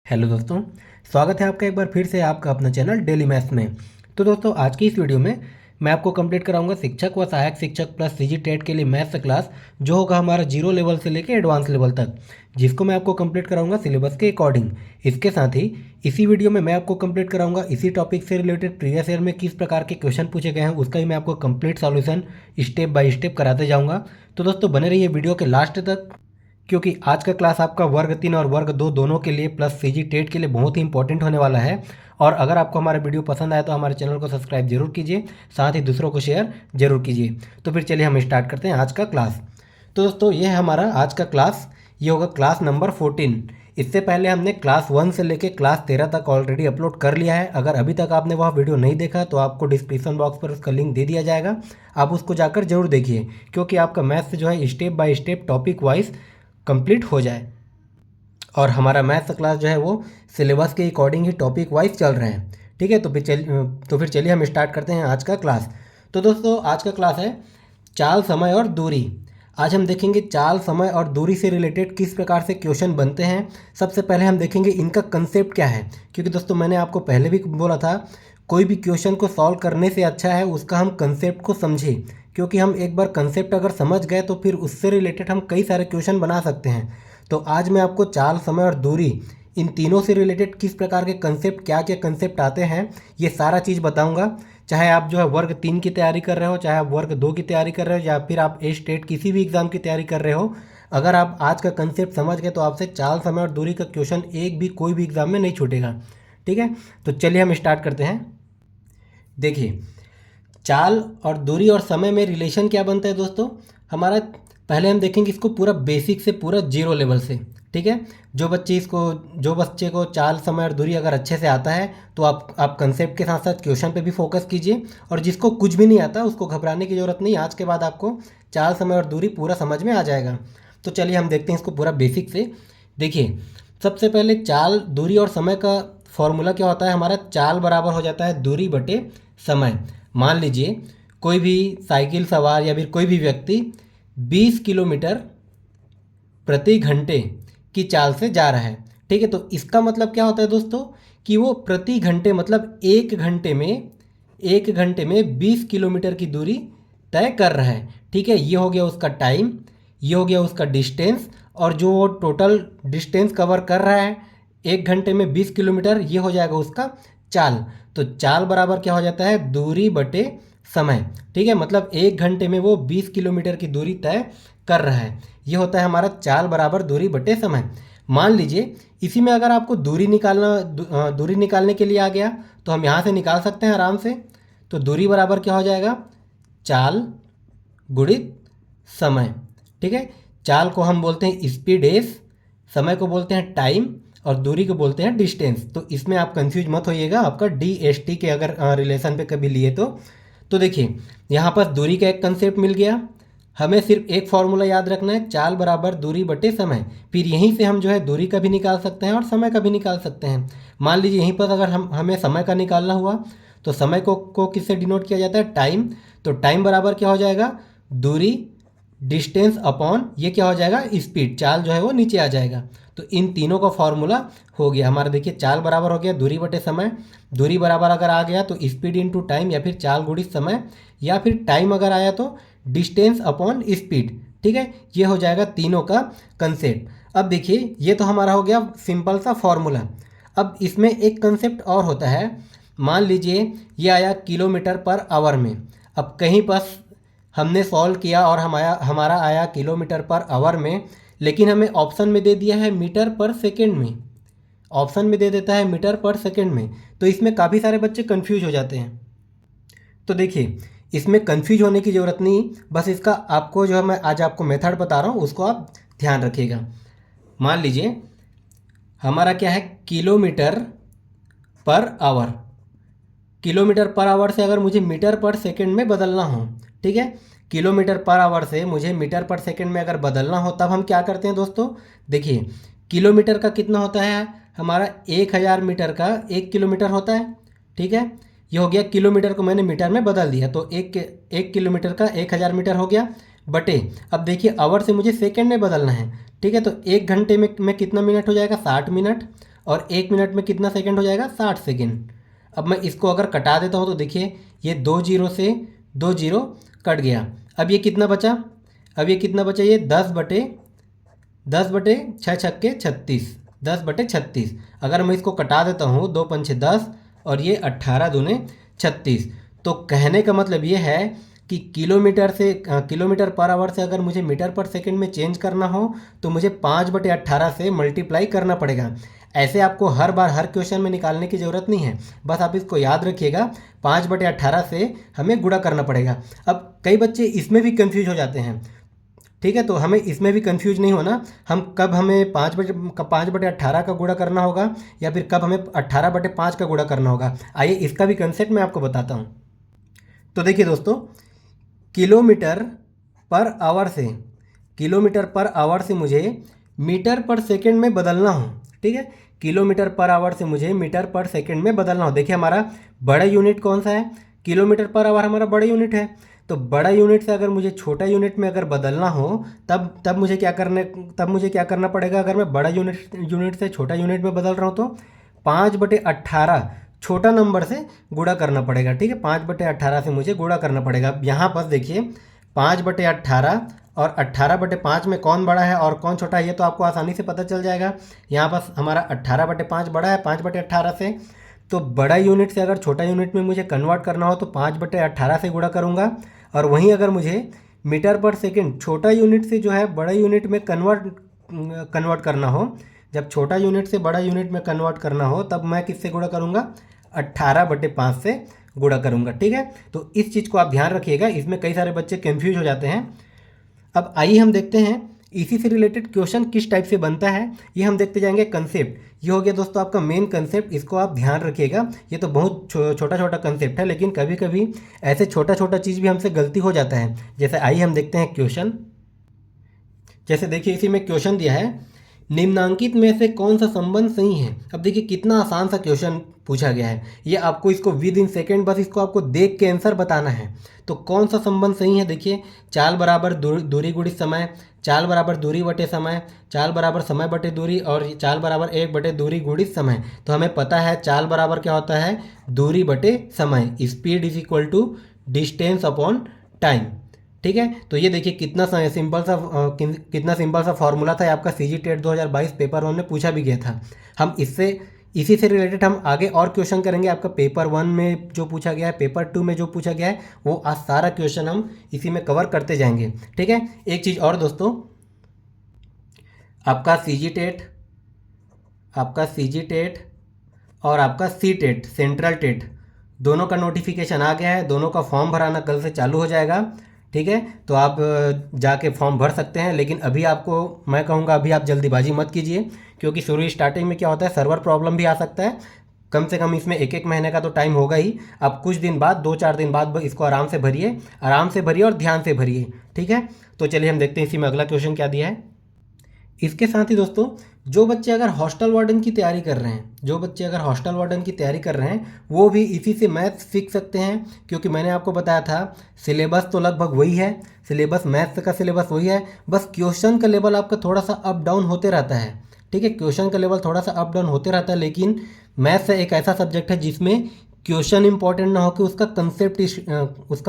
Hello दोस्तों, स्वागत है आपका एक बार फिर से आपका अपना चैनल डेली मैथ्स में। तो दोस्तों, आज की इस वीडियो में मैं आपको कंप्लीट कराऊंगा शिक्षक व सहायक शिक्षक प्लस सीजी टेट के लिए मैथ्स क्लास, जो होगा हमारा जीरो लेवल से लेकर एडवांस लेवल तक, जिसको मैं आपको कंप्लीट कराऊंगा सिलेबस के अकॉर्डिंग। इसके साथ ही इसी वीडियो में मैं आपको कंप्लीट कराऊंगा इसी टॉपिक से रिलेटेड प्रीवियस ईयर में किस प्रकार के क्वेश्चन पूछे गए हैं, उसका ही मैं आपको complete solution step by step कराते जाऊँगा। तो दोस्तों, बने रहिए वीडियो के लास्ट तक, क्योंकि आज का क्लास आपका वर्ग 3 और वर्ग 2 दोनों के लिए प्लस सीजी टेट के लिए बहुत ही इंपॉर्टेंट होने वाला है। और अगर आपको हमारा वीडियो पसंद आया तो हमारे चैनल को सब्सक्राइब जरूर कीजिए, साथ ही दूसरों को शेयर जरूर कीजिए। तो फिर चलिए हम स्टार्ट करते हैं आज का क्लास। तो दोस्तों, ये है हमारा आज का क्लास, ये होगा क्लास नंबर 14। इससे पहले हमने क्लास 1 से लेकर क्लास 13 तक ऑलरेडी अपलोड कर लिया है। अगर अभी तक आपने वह वीडियो नहीं देखा तो आपको डिस्क्रिप्शन बॉक्स पर उसका लिंक दे दिया जाएगा, आप उसको जाकर जरूर देखिए, क्योंकि आपका मैथ्स जो है step by step topic wise complete हो जाए। और हमारा मैथ्स क्लास जो है वो सिलेबस के अकॉर्डिंग ही टॉपिक वाइज चल रहे हैं। ठीक है, तो फिर चलिए हम स्टार्ट करते हैं आज का क्लास। तो दोस्तों, आज का क्लास है चाल, समय और दूरी। आज हम देखेंगे चाल, समय और दूरी से रिलेटेड किस प्रकार से क्वेश्चन बनते हैं। सबसे पहले हम देखेंगे इनका कंसेप्ट क्या है, क्योंकि दोस्तों मैंने आपको पहले भी बोला था, कोई भी क्वेश्चन को सॉल्व करने से अच्छा है उसका हम कंसेप्ट को समझें, क्योंकि हम एक बार कंसेप्ट अगर समझ गए तो फिर उससे रिलेटेड हम कई सारे क्वेश्चन बना सकते हैं। तो आज मैं आपको चाल, समय और दूरी, इन तीनों से रिलेटेड किस प्रकार के कंसेप्ट, क्या क्या कंसेप्ट आते हैं, ये सारा चीज़ बताऊंगा। चाहे आप जो है वर्ग 3 की तैयारी कर रहे हो, चाहे आप वर्ग 2 की तैयारी कर रहे हो, या फिर आप ए स्टेट किसी भी एग्ज़ाम की तैयारी कर रहे हो, अगर आप आज का कंसेप्ट समझ गए तो आपसे चाल, समय और दूरी का क्वेश्चन एक भी कोई भी एग्ज़ाम में नहीं छूटेगा। ठीक है, तो चलिए हम स्टार्ट करते हैं। देखिए, चाल और दूरी और समय में रिलेशन क्या बनता है दोस्तों हमारा। पहले हम देखेंगे इसको पूरा बेसिक से, पूरा जीरो लेवल से। ठीक है, जो बच्चे को चाल, समय और दूरी अगर अच्छे से आता है तो आप कंसेप्ट के साथ साथ क्वेश्चन पे भी फोकस कीजिए, और जिसको कुछ भी नहीं आता उसको घबराने की ज़रूरत नहीं। आज के बाद आपको चाल, समय और दूरी पूरा समझ में आ जाएगा। तो चलिए हम देखते हैं इसको पूरा बेसिक से। देखिए, सबसे पहले चाल, दूरी और समय का फॉर्मूला क्या होता है हमारा। चाल बराबर हो जाता है दूरी बटे समय। मान लीजिए कोई भी साइकिल सवार या फिर कोई भी व्यक्ति 20 किलोमीटर प्रति घंटे की चाल से जा रहा है। ठीक है, तो इसका मतलब क्या होता है दोस्तों, कि वो प्रति घंटे मतलब एक घंटे में 20 किलोमीटर की दूरी तय कर रहा है। ठीक है, ये हो गया उसका टाइम, ये हो गया उसका डिस्टेंस, और जो वो टोटल डिस्टेंस कवर कर रहा है एक घंटे में 20 किलोमीटर, ये हो जाएगा उसका चाल। तो चाल बराबर क्या हो जाता है, दूरी बटे समय। ठीक है, मतलब एक घंटे में वो 20 किलोमीटर की दूरी तय कर रहा है, ये होता है हमारा चाल बराबर दूरी बटे समय। मान लीजिए इसी में अगर आपको दूरी निकालने के लिए आ गया तो हम यहाँ से निकाल सकते हैं आराम से। तो दूरी बराबर क्या हो जाएगा, चाल गुणित समय। ठीक है, चाल को हम बोलते हैं स्पीड एस, समय को बोलते हैं टाइम, और दूरी को बोलते हैं डिस्टेंस। तो इसमें आप कंफ्यूज मत होइएगा, आपका DST के अगर रिलेशन पे कभी लिए तो देखिए यहाँ पर दूरी का एक कंसेप्ट मिल गया। हमें सिर्फ एक फॉर्मूला याद रखना है, चाल बराबर दूरी बटे समय। फिर यहीं से हम जो है दूरी का भी निकाल सकते हैं और समय का भी निकाल सकते हैं। मान लीजिए यहीं पर अगर हमें समय का निकालना हुआ तो समय को किससे डिनोट किया जाता है, टाइम। तो टाइम बराबर क्या हो जाएगा, दूरी डिस्टेंस अपॉन ये क्या हो जाएगा, स्पीड। चाल जो है वो नीचे आ जाएगा। तो इन तीनों का फॉर्मूला हो गया हमारा। देखिए, चाल बराबर हो गया दूरी बटे समय, दूरी बराबर अगर आ गया तो स्पीड इनटू टाइम, या फिर चाल गुणित समय, या फिर टाइम अगर आया तो डिस्टेंस अपॉन स्पीड। ठीक है, ये हो जाएगा तीनों का कंसेप्ट। अब देखिए, ये तो हमारा हो गया सिंपल सा फॉर्मूला। अब इसमें एक कंसेप्ट और होता है। मान लीजिए ये आया किलोमीटर पर आवर में। अब कहीं पर हमने सॉल्व किया और हमारा आया किलोमीटर पर आवर में, लेकिन हमें ऑप्शन में दे दिया है मीटर पर सेकेंड में। ऑप्शन में दे देता है मीटर पर सेकेंड में, तो इसमें काफ़ी सारे बच्चे कंफ्यूज हो जाते हैं। तो देखिए, इसमें कंफ्यूज होने की ज़रूरत नहीं, बस इसका आपको जो है मैं आज आपको मेथड बता रहा हूँ उसको आप ध्यान रखिएगा। मान लीजिए हमारा क्या है, kilometre per hour. Kilometre per hour से अगर मुझे मीटर पर सेकंड में बदलना हो, ठीक है, किलोमीटर पर आवर से मुझे मीटर पर सेकंड में अगर बदलना हो, तब हम क्या करते हैं दोस्तों। देखिए, किलोमीटर का कितना होता है हमारा, 1000 मीटर का 1 किलोमीटर होता है। ठीक है, ये हो गया, किलोमीटर को मैंने मीटर में बदल दिया, तो एक किलोमीटर का 1000 मीटर हो गया बटे। अब देखिए, आवर से मुझे सेकंड में बदलना है। ठीक है, तो एक घंटे में कितना मिनट हो जाएगा, 60 मिनट। और 1 मिनट में कितना सेकंड हो जाएगा, 60 सेकंड। अब मैं इसको अगर कटा देता हूँ तो देखिए ये 2 जीरो से 2 जीरो कट गया। अब ये कितना बचा, अब ये कितना बचा, ये 10 बटे 6 छक्के 36, 10/36। अगर मैं इसको कटा देता हूँ, 2×5 10 और ये 18×2 36। तो कहने का मतलब ये है कि किलोमीटर पर आवर से अगर मुझे मीटर पर सेकंड में चेंज करना हो तो मुझे 5/18 से मल्टीप्लाई करना पड़ेगा। ऐसे आपको हर बार हर क्वेश्चन में निकालने की ज़रूरत नहीं है, बस आप इसको याद रखिएगा, 5/18 से हमें गुणा करना पड़ेगा। अब कई बच्चे इसमें भी कंफ्यूज हो जाते हैं, ठीक है, तो हमें इसमें भी कंफ्यूज नहीं होना। हम कब हमें 5/18 का गुणा करना होगा या फिर कब हमें 18/5 का गुणा करना होगा, आइए इसका भी कंसेप्ट मैं आपको बताता हूँ। तो देखिए दोस्तों, किलोमीटर पर आवर से मुझे मीटर पर सेकंड में बदलना हो, ठीक है, किलोमीटर पर आवर से मुझे मीटर पर सेकंड में बदलना हो। देखिए हमारा बड़ा यूनिट कौन सा है, किलोमीटर पर आवर हमारा बड़ा यूनिट है। तो बड़ा यूनिट से अगर मुझे छोटा यूनिट में अगर बदलना हो तब मुझे क्या करना पड़ेगा। अगर मैं बड़ा यूनिट से छोटा यूनिट में बदल रहा हूँ तो 5/18 छोटा नंबर से गुणा करना पड़ेगा, ठीक है, 5/18 से मुझे गुणा करना पड़ेगा। यहाँ पर देखिए 5/18 और 18/5 में कौन बड़ा है और कौन छोटा है ये तो आपको आसानी से पता चल जाएगा। यहाँ पर हमारा 18/5 बड़ा है 5/18 से। तो बड़ा यूनिट से अगर छोटा यूनिट में मुझे कन्वर्ट करना हो तो 5/18 से गुणा करूँगा। और वहीं अगर मुझे मीटर पर सेकंड छोटा यूनिट से जो है बड़ा यूनिट में कन्वर्ट करना हो, जब छोटा यूनिट से बड़ा यूनिट में कन्वर्ट करना हो तब मैं किससे गुणा करूँगा, 18/5 से गुणा करूँगा, ठीक है। तो इस चीज़ को आप ध्यान रखिएगा, इसमें कई सारे बच्चे कंफ्यूज हो जाते हैं। अब आइए हम देखते हैं इसी से रिलेटेड क्वेश्चन किस टाइप से बनता है, ये हम देखते जाएंगे। कंसेप्ट ये हो गया दोस्तों आपका मेन कंसेप्ट, इसको आप ध्यान रखिएगा। ये तो बहुत छोटा छोटा कंसेप्ट है, लेकिन कभी कभी ऐसे छोटा छोटा चीज़ भी हमसे गलती हो जाता है। जैसे आइए हम देखते हैं क्वेश्चन। जैसे देखिए इसी में क्वेश्चन दिया है, निम्नांकित में से कौन सा संबंध सही है। अब देखिए कितना आसान सा क्वेश्चन पूछा गया है, ये आपको इसको विद इन सेकेंड बस इसको आपको देख के आंसर बताना है। तो कौन सा संबंध सही है, देखिए चाल बराबर दूरी गुणित समय, चाल बराबर दूरी बटे समय, चाल बराबर समय बटे दूरी और चाल बराबर 1/दूरी गुणित समय। तो हमें पता है चाल बराबर क्या होता है, दूरी बटे समय, speed is equal to distance upon time, ठीक है। तो ये देखिए कितना सिंपल सा फॉर्मूला था, आपका सीजी टेट 2022 पेपर 1 में पूछा भी गया था। हम इसी से रिलेटेड हम आगे और क्वेश्चन करेंगे। आपका पेपर 1 में जो पूछा गया है, पेपर 2 में जो पूछा गया है, वो आज सारा क्वेश्चन हम इसी में कवर करते जाएंगे, ठीक है। एक चीज़ और दोस्तों, आपका सीजी टेट और आपका सी टेट सेंट्रल टेट दोनों का नोटिफिकेशन आ गया है, दोनों का फॉर्म भराना कल से चालू हो जाएगा, ठीक है। तो आप जाके फॉर्म भर सकते हैं, लेकिन अभी आपको मैं कहूँगा अभी आप जल्दीबाजी मत कीजिए, क्योंकि शुरू स्टार्टिंग में क्या होता है, सर्वर प्रॉब्लम भी आ सकता है। कम से कम इसमें 1-1 महीने का तो टाइम होगा ही। आप कुछ दिन बाद 2-4 दिन बाद इसको आराम से भरिए और ध्यान से भरिए, ठीक है। तो चलिए हम देखते हैं इसी में अगला क्वेश्चन क्या दिया है। इसके साथ ही दोस्तों, जो बच्चे अगर हॉस्टल वार्डन की तैयारी कर रहे हैं वो भी इसी से मैथ सीख सकते हैं, क्योंकि मैंने आपको बताया था सिलेबस तो लगभग वही है, मैथ्स का सिलेबस वही है, बस क्वेश्चन का लेवल आपका थोड़ा सा अप डाउन होते रहता है, ठीक है। क्वेश्चन का लेवल थोड़ा सा अप डाउन होते रहता है, लेकिन मैथ्स एक ऐसा सब्जेक्ट है जिसमें क्वेश्चन इंपॉर्टेंट ना हो कि उसका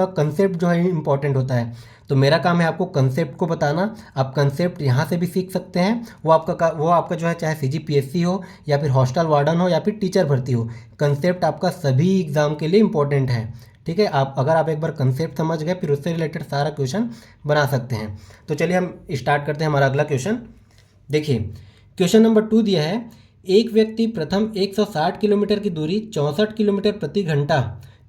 कंसेप्ट जो है इंपॉर्टेंट होता है। तो मेरा काम है आपको कंसेप्ट को बताना। आप कंसेप्ट यहाँ से भी सीख सकते हैं, वो आपका जो है चाहे सीजीपीएससी हो या फिर हॉस्टल वार्डन हो या फिर टीचर भर्ती हो, कंसेप्ट आपका सभी एग्ज़ाम के लिए इंपॉर्टेंट है, ठीक है। अगर आप एक बार कंसेप्ट समझ गए फिर उससे रिलेटेड सारा क्वेश्चन बना सकते हैं। तो चलिए हम स्टार्ट करते हैं हमारा अगला क्वेश्चन। देखिए क्वेश्चन नंबर 2 दिया है, एक व्यक्ति प्रथम 160 किलोमीटर की दूरी 64 किलोमीटर प्रति घंटा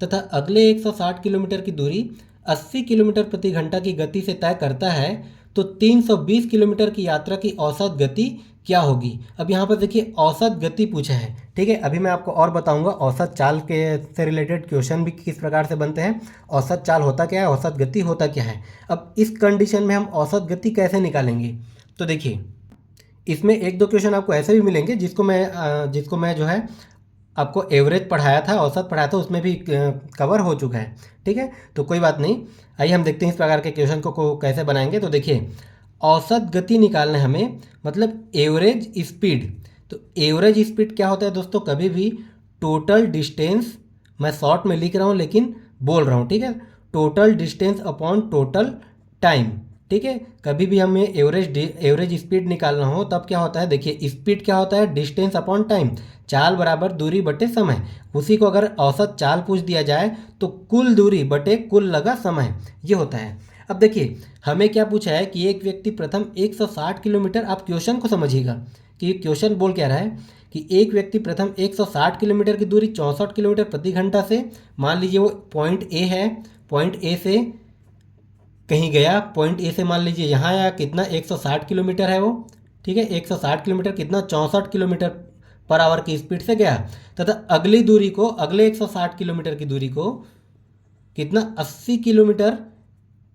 तथा अगले 160 किलोमीटर की दूरी 80 किलोमीटर प्रति घंटा की गति से तय करता है, तो 320 किलोमीटर की यात्रा की औसत गति क्या होगी। अब यहाँ पर देखिए औसत गति पूछा है, ठीक है। अभी मैं आपको और बताऊंगा औसत चाल के से रिलेटेड क्वेश्चन भी किस प्रकार से बनते हैं, औसत चाल होता क्या है, औसत गति होता क्या है। अब इस कंडीशन में हम औसत गति कैसे निकालेंगे, तो देखिए इसमें 1-2 क्वेश्चन आपको ऐसे भी मिलेंगे जिसको मैं जो है आपको एवरेज पढ़ाया था, औसत पढ़ाया था, उसमें भी कवर हो चुका है, ठीक है। तो कोई बात नहीं, आइए हम देखते हैं इस प्रकार के क्वेश्चन को कैसे बनाएंगे। तो देखिए औसत गति निकालना है हमें, मतलब एवरेज स्पीड तो एवरेज स्पीड क्या होता है दोस्तों, कभी भी टोटल डिस्टेंस, मैं शॉर्ट में लिख रहा हूँ लेकिन बोल रहा हूँ, ठीक है, total distance upon total time, ठीक है। कभी भी हमें एवरेज स्पीड निकालना हो तब क्या होता है, देखिए स्पीड क्या होता है, डिस्टेंस अपॉन टाइम, चाल बराबर दूरी बटे समय। उसी को अगर औसत चाल पूछ दिया जाए तो कुल दूरी बटे कुल लगा समय, ये होता है। अब देखिए हमें क्या पूछा है कि एक व्यक्ति प्रथम 160 किलोमीटर, आप क्वेश्चन को समझिएगा कि क्वेश्चन बोल क्या रहा है कि एक व्यक्ति प्रथम 160 किलोमीटर की दूरी 64 किलोमीटर प्रति घंटा से, मान लीजिए वो पॉइंट ए है, पॉइंट ए से कहीं गया, पॉइंट ए से मान लीजिए यहाँ आया, कितना 160 किलोमीटर है वो, ठीक है, 160 किलोमीटर कितना 64 किलोमीटर पर आवर की स्पीड से गया, तथा अगली दूरी को, अगले 160 किलोमीटर की दूरी को कितना 80 किलोमीटर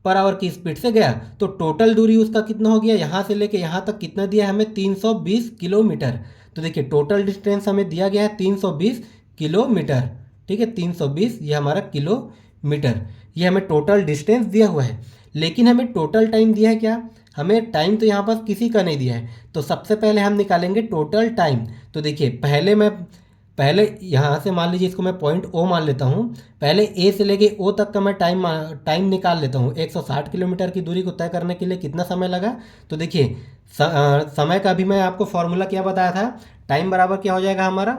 पर आवर की स्पीड से गया। तो टोटल दूरी उसका कितना हो गया, यहाँ से लेके यहाँ तक कितना दिया है हमें, 320 किलोमीटर। तो देखिए टोटल डिस्टेंस हमें दिया गया है 320 किलोमीटर, ठीक है, 320 ये हमारा किलोमीटर, ये हमें टोटल डिस्टेंस दिया हुआ है। लेकिन हमें टोटल टाइम दिया है क्या, हमें टाइम तो यहाँ पर किसी का नहीं दिया है। तो सबसे पहले हम निकालेंगे टोटल टाइम। तो देखिए पहले यहाँ से मान लीजिए इसको मैं पॉइंट ओ मान लेता हूँ, पहले ए से लेके ओ तक का मैं टाइम निकाल लेता हूँ। 160 किलोमीटर की दूरी को तय करने के लिए कितना समय लगा, तो देखिए समय का भी मैं आपको फॉर्मूला क्या बताया था, टाइम बराबर क्या हो जाएगा हमारा,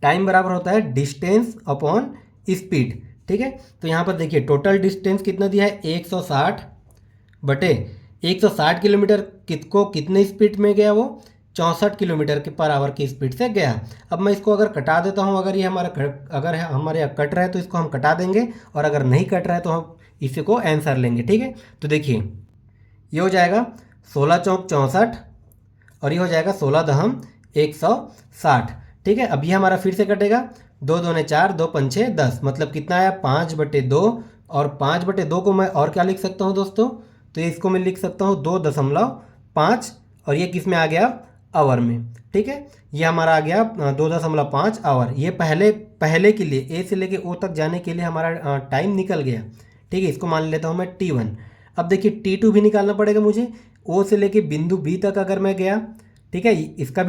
टाइम बराबर होता है डिस्टेंस अपॉन स्पीड, ठीक है। तो यहाँ पर देखिए टोटल डिस्टेंस कितना दिया है 160 बटे 160 किलोमीटर को कितने स्पीड में गया, वो 64 किलोमीटर के पर आवर की स्पीड से गया। अब मैं इसको अगर कटा देता हूँ, अगर ये अगर हमारे यहाँ कट रहा है तो इसको हम कटा देंगे, और अगर नहीं कट रहा है तो हम इसी को आंसर लेंगे, ठीक है। तो देखिए ये हो जाएगा 16 चौक 64 और ये हो जाएगा 16 दहम 160, ठीक है। अब ये हमारा फिर से कटेगा, 2 दूने 4, 2 पंछे 10, मतलब कितना आया 5/2, और 5/2 को मैं और क्या लिख सकता हूँ दोस्तों, तो इसको मैं लिख सकता हूँ 2.5, और ये किस में आ गया, आवर में, ठीक है। ये हमारा आ गया 2.5 आवर। ये पहले के लिए ए से लेके ओ तक जाने के लिए हमारा टाइम निकल गया, ठीक है। इसको मान लेता हूँ मैं T1। अब देखिए T2 भी निकालना पड़ेगा मुझे, ओ से लेके बिंदु बी तक अगर मैं गया, ठीक है, इसका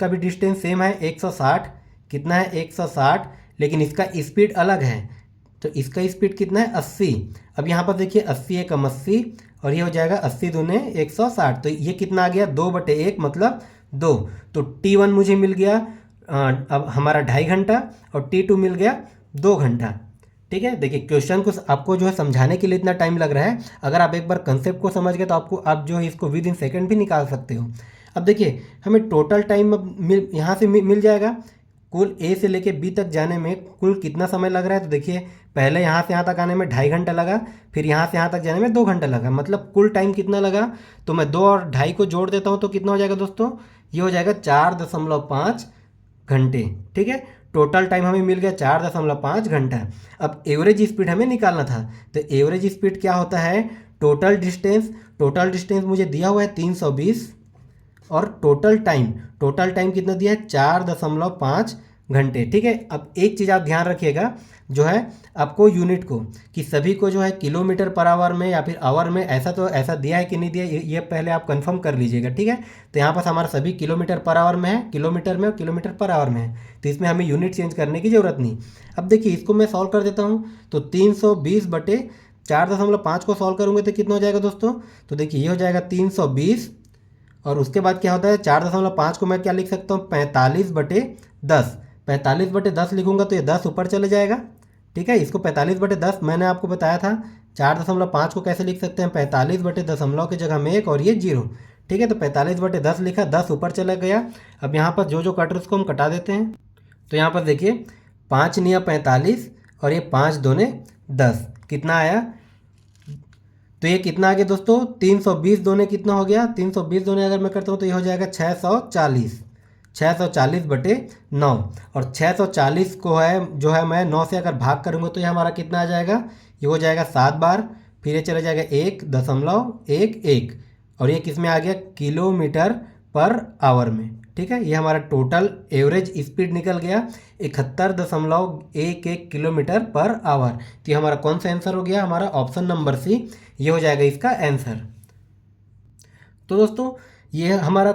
भी डिस्टेंस सेम है 160, कितना है 160, लेकिन इसका स्पीड अलग है, तो इसका स्पीड कितना है 80। अब यहाँ पर देखिए 80 एकम 80, और ये हो जाएगा 80 दूने 160, तो ये कितना आ गया 2/1 मतलब 2। तो T1 मुझे मिल गया अब हमारा 2.5 घंटा, और T2 मिल गया 2 घंटा, ठीक है। देखिए क्वेश्चन को आपको जो है समझाने के लिए इतना टाइम लग रहा है, अगर आप एक बार कंसेप्ट को समझ गए तो आप जो है इसको विद इन सेकेंड भी निकाल सकते हो। अब देखिए हमें टोटल टाइम अब यहाँ से मिल जाएगा, कुल ए से लेके बी तक जाने में कुल कितना समय लग रहा है, तो देखिए पहले यहाँ से यहाँ तक आने में 2.5 घंटा लगा, फिर यहाँ से यहाँ तक जाने में 2 घंटा लगा, मतलब कुल टाइम कितना लगा, तो मैं 2 और 2.5 को जोड़ देता हूँ तो कितना हो जाएगा दोस्तों, ये हो जाएगा 4.5 घंटे, ठीक है। टोटल टाइम हमें मिल गया 4.5 घंटा। अब एवरेज स्पीड हमें निकालना था, तो एवरेज स्पीड क्या होता है, टोटल डिस्टेंस मुझे दिया हुआ है 320, और टोटल टाइम कितना दिया है 4.5 घंटे, ठीक है। अब एक चीज़ आप ध्यान रखिएगा जो है आपको यूनिट को, कि सभी को जो है किलोमीटर पर आवर में या फिर आवर में, ऐसा दिया है कि नहीं दिया, ये पहले आप कंफर्म कर लीजिएगा, ठीक है। तो यहाँ पर हमारा सभी किलोमीटर पर आवर में है, किलोमीटर में और किलोमीटर पर आवर में है, तो इसमें हमें यूनिट चेंज करने की ज़रूरत नहीं। अब देखिए इसको मैं सॉल्व कर देता हूँ, तो 320/4.5 को सॉल्व करूँगे तो कितना हो जाएगा दोस्तों, तो देखिए ये हो जाएगा 320, और उसके बाद क्या होता है 4.5 को मैं क्या लिख सकता हूँ 45/10, 45/10 लिखूंगा तो ये 10 ऊपर चले जाएगा, ठीक है। इसको 45/10 मैंने आपको बताया था, 4.5 को कैसे लिख सकते हैं 45/दशमलव की जगह में 1 और ये 0, ठीक है। तो 45/10 लिखा, 10 ऊपर चला गया। अब यहाँ पर जो कट रहा उसको हम कटा देते हैं, तो यहाँ पर देखिए 5 निया 45 और ये 5 दूने 10, कितना आया, तो ये कितना आ गया दोस्तों 320 दूने कितना हो गया, 320 दूने अगर मैं करता हूँ तो ये हो जाएगा 640/9, और 640 को है जो है मैं 9 से अगर भाग करूँगा तो ये हमारा कितना आ जाएगा, ये हो जाएगा 7 बार, फिर ये चले जाएगा 1.11, और ये किस में आ गया किलोमीटर पर आवर में, ठीक है। ये हमारा टोटल एवरेज स्पीड निकल गया 71.11 किलोमीटर पर आवर। तो ये हमारा कौन सा आंसर हो गया, हमारा ऑप्शन नंबर सी, ये हो जाएगा इसका आंसर। तो दोस्तों ये हमारा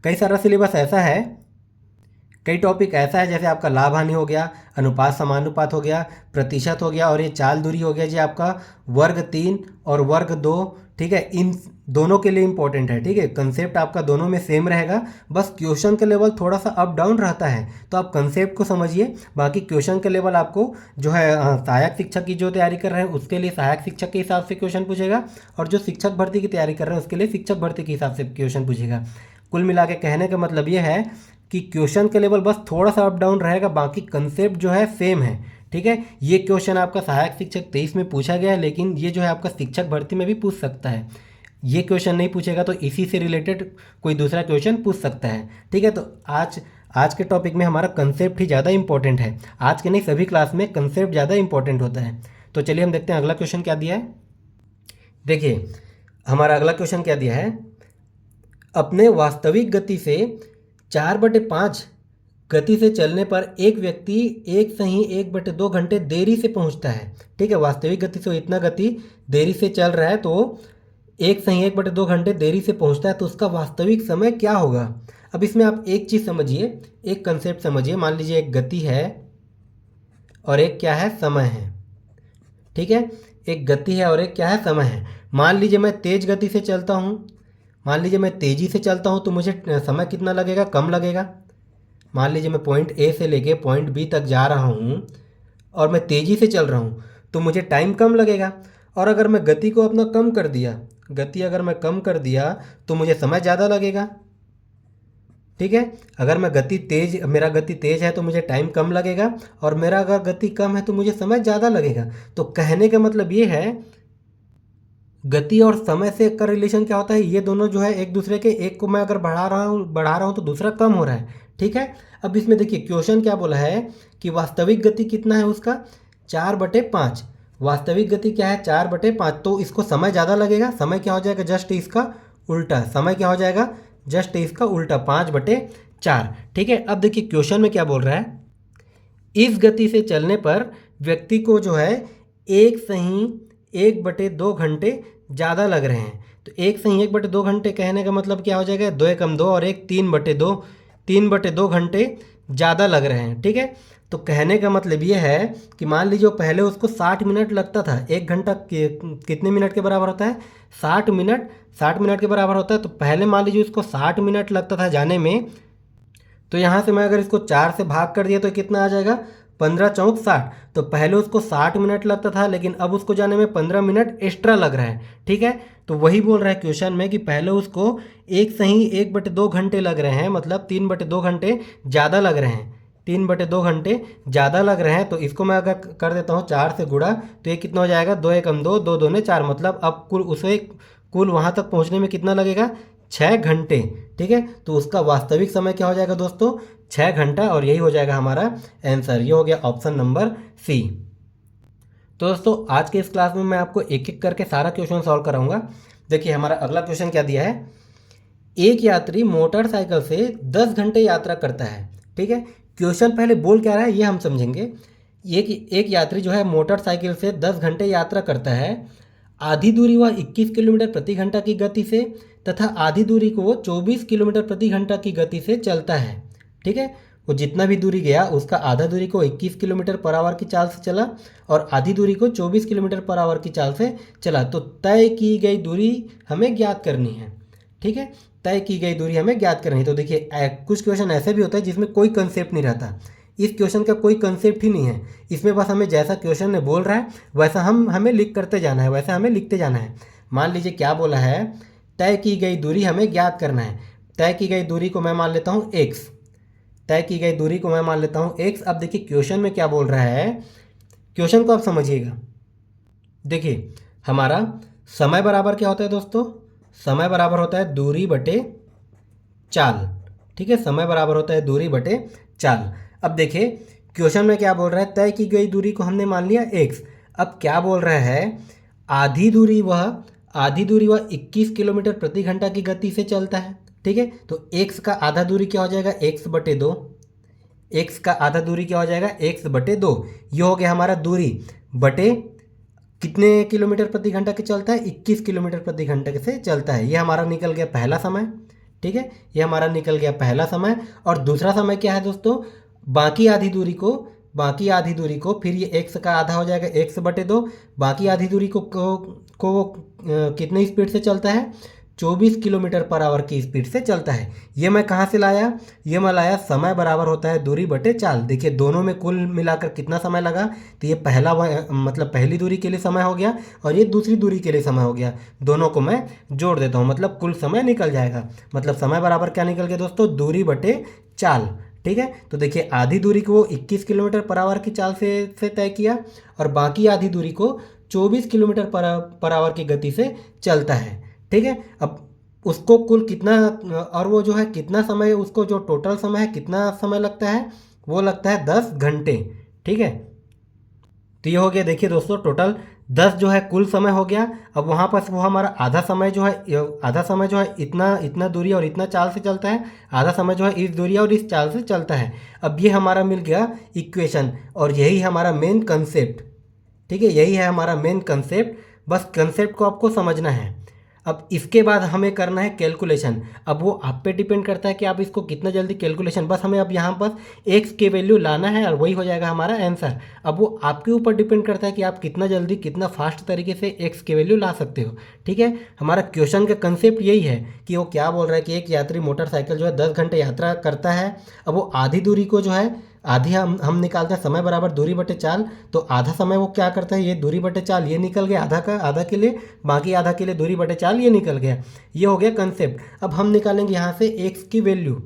कई सारा सिलेबस ऐसा है, कई टॉपिक ऐसा है जैसे आपका लाभ हानि हो गया, अनुपात समानुपात हो गया, प्रतिशत हो गया, और ये चाल दूरी हो गया जी आपका वर्ग 3 और वर्ग 2। ठीक है, इन दोनों के लिए इंपॉर्टेंट है। ठीक है, कंसेप्ट आपका दोनों में सेम रहेगा, बस क्वेश्चन का लेवल थोड़ा सा अप डाउन रहता है, तो आप कंसेप्ट को समझिए। बाकी क्वेश्चन का लेवल आपको जो है सहायक शिक्षक की जो तैयारी कर रहे हैं उसके लिए सहायक शिक्षक के हिसाब से क्वेश्चन पूछेगा, और जो शिक्षक भर्ती की तैयारी कर रहे हैं उसके लिए शिक्षक भर्ती के हिसाब से क्वेश्चन पूछेगा। कुल मिला के कहने का मतलब ये है कि क्वेश्चन का लेवल बस थोड़ा सा अप डाउन रहेगा, बाकी कंसेप्ट जो है सेम है। ठीक है, ये क्वेश्चन आपका सहायक शिक्षक 23 में पूछा गया है, लेकिन ये जो है आपका शिक्षक भर्ती में भी पूछ सकता है। ये क्वेश्चन नहीं पूछेगा तो इसी से रिलेटेड कोई दूसरा क्वेश्चन पूछ सकता है। ठीक है, तो आज के टॉपिक में हमारा कंसेप्ट ही ज़्यादा इंपॉर्टेंट है। आज के नहीं, सभी क्लास में कंसेप्ट ज़्यादा इंपॉर्टेंट होता है। तो चलिए हम देखते हैं अगला क्वेश्चन क्या दिया है। देखिए हमारा अगला क्वेश्चन क्या दिया है, अपने वास्तविक गति से 4/5 गति से चलने पर एक व्यक्ति एक सही 1/2 घंटे देरी से पहुंचता है। ठीक है, वास्तविक गति से इतना गति देरी से चल रहा है, तो एक सही 1/2 घंटे देरी से पहुंचता है, तो उसका वास्तविक समय क्या होगा। अब इसमें आप एक चीज़ समझिए, एक कंसेप्ट समझिए। मान लीजिए एक गति है और एक क्या है, समय है। ठीक है, एक गति है और एक क्या है, समय है। मान लीजिए मैं तेज गति से चलता हूँ, मान लीजिए मैं तेज़ी से चलता हूँ, तो मुझे समय कितना लगेगा, कम लगेगा। मान लीजिए मैं पॉइंट ए से लेके पॉइंट बी तक जा रहा हूँ और मैं तेज़ी से चल रहा हूँ, तो मुझे टाइम कम लगेगा। और अगर मैं गति को अपना कम कर दिया, गति अगर मैं कम कर दिया तो मुझे समय ज़्यादा लगेगा। ठीक है, अगर मैं मेरा गति तेज है तो मुझे टाइम कम लगेगा, और मेरा अगर गति कम है तो मुझे समय ज़्यादा लगेगा। तो कहने का मतलब ये है, गति और समय से का रिलेशन क्या होता है, ये दोनों जो है एक दूसरे के, एक को मैं अगर बढ़ा रहा हूँ तो दूसरा कम हो रहा है। ठीक है, अब इसमें देखिए क्वेश्चन क्या बोला है कि वास्तविक गति कितना है उसका, 4/5। वास्तविक गति क्या है, 4/5, तो इसको समय ज़्यादा लगेगा। समय क्या हो जाएगा, जस्ट इसका उल्टा। समय क्या हो जाएगा, जस्ट इसका उल्टा, 5/4। ठीक है, अब देखिए क्वेश्चन में क्या बोल रहा है, इस गति से चलने पर व्यक्ति को जो है एक सही 1/2 घंटे ज़्यादा लग रहे हैं। तो एक सही 1/2 घंटे कहने का मतलब क्या हो जाएगा, 2 एकम 2 और एक 3/2 घंटे ज़्यादा लग रहे हैं। ठीक है, तो कहने का मतलब ये है कि मान लीजिए पहले उसको 60 मिनट लगता था, 1 घंटा कितने मिनट के बराबर होता है, 60 मिनट। 60 मिनट के बराबर होता है, तो पहले मान लीजिए उसको 60 मिनट लगता था जाने में, तो यहाँ से मैं अगर इसको 4 से भाग कर दिया तो कितना आ जाएगा, 15 चौक 60। तो पहले उसको 60 मिनट लगता था, लेकिन अब उसको जाने में 15 मिनट एक्स्ट्रा लग रहा है। ठीक है, तो वही बोल रहा है क्वेश्चन में कि पहले उसको एक सही 1/2 घंटे लग रहे हैं, मतलब 3/2 घंटे ज़्यादा लग रहे हैं। 3/2 घंटे ज़्यादा लग रहे हैं, तो इसको मैं अगर कर देता हूँ 4 से गुणा, तो ये कितना हो जाएगा, 2 एकम 2, 2 दूने 4, मतलब अब कुल वहाँ तक पहुँचने में कितना लगेगा, 6 घंटे। ठीक है, तो उसका वास्तविक समय क्या हो जाएगा दोस्तों, 6 घंटा, और यही हो जाएगा हमारा आंसर। ये हो गया ऑप्शन नंबर सी। तो दोस्तों आज के इस क्लास में मैं आपको एक एक करके सारा क्वेश्चन सॉल्व कराऊंगा। देखिए हमारा अगला क्वेश्चन क्या दिया है, एक यात्री मोटरसाइकिल से 10 घंटे यात्रा करता है। ठीक है, क्वेश्चन पहले बोल क्या रहा है ये हम समझेंगे। एक यात्री जो है मोटरसाइकिल से 10 घंटे यात्रा करता है, आधी दूरी वह 21 किलोमीटर प्रति घंटा की गति से तथा आधी दूरी को वो 24 किलोमीटर प्रति घंटा की गति से चलता है। ठीक है, वो जितना भी दूरी गया उसका आधा दूरी को 21 किलोमीटर पर आवर की चाल से चला और आधी दूरी को 24 किलोमीटर पर आवर की चाल से चला। तो तय की गई दूरी हमें ज्ञात करनी है। ठीक है, तय की गई दूरी हमें ज्ञात करनी है। तो देखिए कुछ क्वेश्चन ऐसे भी होता है जिसमें कोई कंसेप्ट नहीं रहता। इस क्वेश्चन का कोई कंसेप्ट ही नहीं है, इसमें बस हमें जैसा क्वेश्चन में बोल रहा है वैसा हमें लिख करते जाना है, वैसा हमें लिखते जाना है। मान लीजिए क्या बोला है, तय की गई दूरी हमें ज्ञात करना है। तय की गई दूरी को मैं मान लेता हूँ x, तय की गई दूरी को मैं मान लेता हूँ x। अब देखिए क्वेश्चन में क्या बोल रहा है, क्वेश्चन को आप समझिएगा। देखिए हमारा समय बराबर क्या होता है दोस्तों, समय बराबर होता है दूरी बटे चाल। ठीक है, समय बराबर होता है दूरी बटे चाल। अब देखिए क्वेश्चन में क्या बोल रहा है, तय की गई दूरी को हमने मान लिया x। अब क्या बोल रहा है, आधी दूरी वह 21 किलोमीटर प्रति घंटा की गति से चलता है। ठीक है, तो x का आधा दूरी क्या हो जाएगा, x/2। x का आधा दूरी क्या हो जाएगा, x/2। ये हो गया हमारा दूरी बटे कितने किलोमीटर प्रति घंटा के चलता है, 21 किलोमीटर प्रति घंटे से चलता है। ये हमारा निकल गया पहला समय। ठीक है, ये हमारा निकल गया पहला समय। और दूसरा समय क्या है दोस्तों, बाकी आधी दूरी को फिर ये x का आधा हो जाएगा x/2। बाकी आधी दूरी को वो कितने स्पीड से चलता है, 24 किलोमीटर पर आवर की स्पीड से चलता है। ये मैं कहाँ से लाया, ये मैं लाया समय बराबर होता है दूरी बटे चाल। देखिए दोनों में कुल मिलाकर कितना समय लगा, तो ये पहला मतलब पहली दूरी के लिए समय हो गया और ये दूसरी दूरी के लिए समय हो गया। दोनों को मैं जोड़ देता हूँ, मतलब कुल समय निकल जाएगा। मतलब समय बराबर क्या निकल गया दोस्तों, दूरी बटे चाल। ठीक है, तो देखिए आधी दूरी को वो 21 किलोमीटर पर आवर की चाल से तय किया और बाकी आधी दूरी को 24 किलोमीटर पर आवर की गति से चलता है। ठीक है, अब उसको कुल कितना, और वो जो है कितना समय, उसको जो टोटल समय है कितना समय लगता है, वो लगता है 10 घंटे। ठीक है, तो ये हो गया देखिए दोस्तों, टोटल 10 जो है कुल समय हो गया। अब वहाँ पर वो हमारा आधा समय जो है इतना दूरी और इतना चाल से चलता है, आधा समय जो है इस दूरी और इस चाल से चलता है। अब ये हमारा मिल गया इक्वेशन और यही हमारा मेन कंसेप्ट। ठीक है, यही है हमारा मेन कंसेप्ट, बस कंसेप्ट को आपको समझना है। अब इसके बाद हमें करना है कैलकुलेशन। अब वो आप पे डिपेंड करता है कि आप इसको कितना जल्दी कैलकुलेशन, बस हमें अब यहाँ पर एक्स की वैल्यू लाना है और वही हो जाएगा हमारा आंसर। अब वो आपके ऊपर डिपेंड करता है कि आप कितना जल्दी कितना फास्ट तरीके से एक्स की वैल्यू ला सकते हो। ठीक है, हमारा क्वेश्चन का कंसेप्ट यही है कि वो क्या बोल रहा है कि एक यात्री मोटरसाइकिल जो है 10 घंटे यात्रा करता है। अब वो आधी दूरी को जो है, आधी हम निकालते हैं समय बराबर दूरी बटे चाल, तो आधा समय वो क्या करता है, ये दूरी बटे चाल ये निकल गया आधा के लिए, बाकी आधा के लिए दूरी बटे चाल ये निकल गया। ये हो गया कंसेप्ट। अब हम निकालेंगे यहाँ से एक्स की वैल्यू।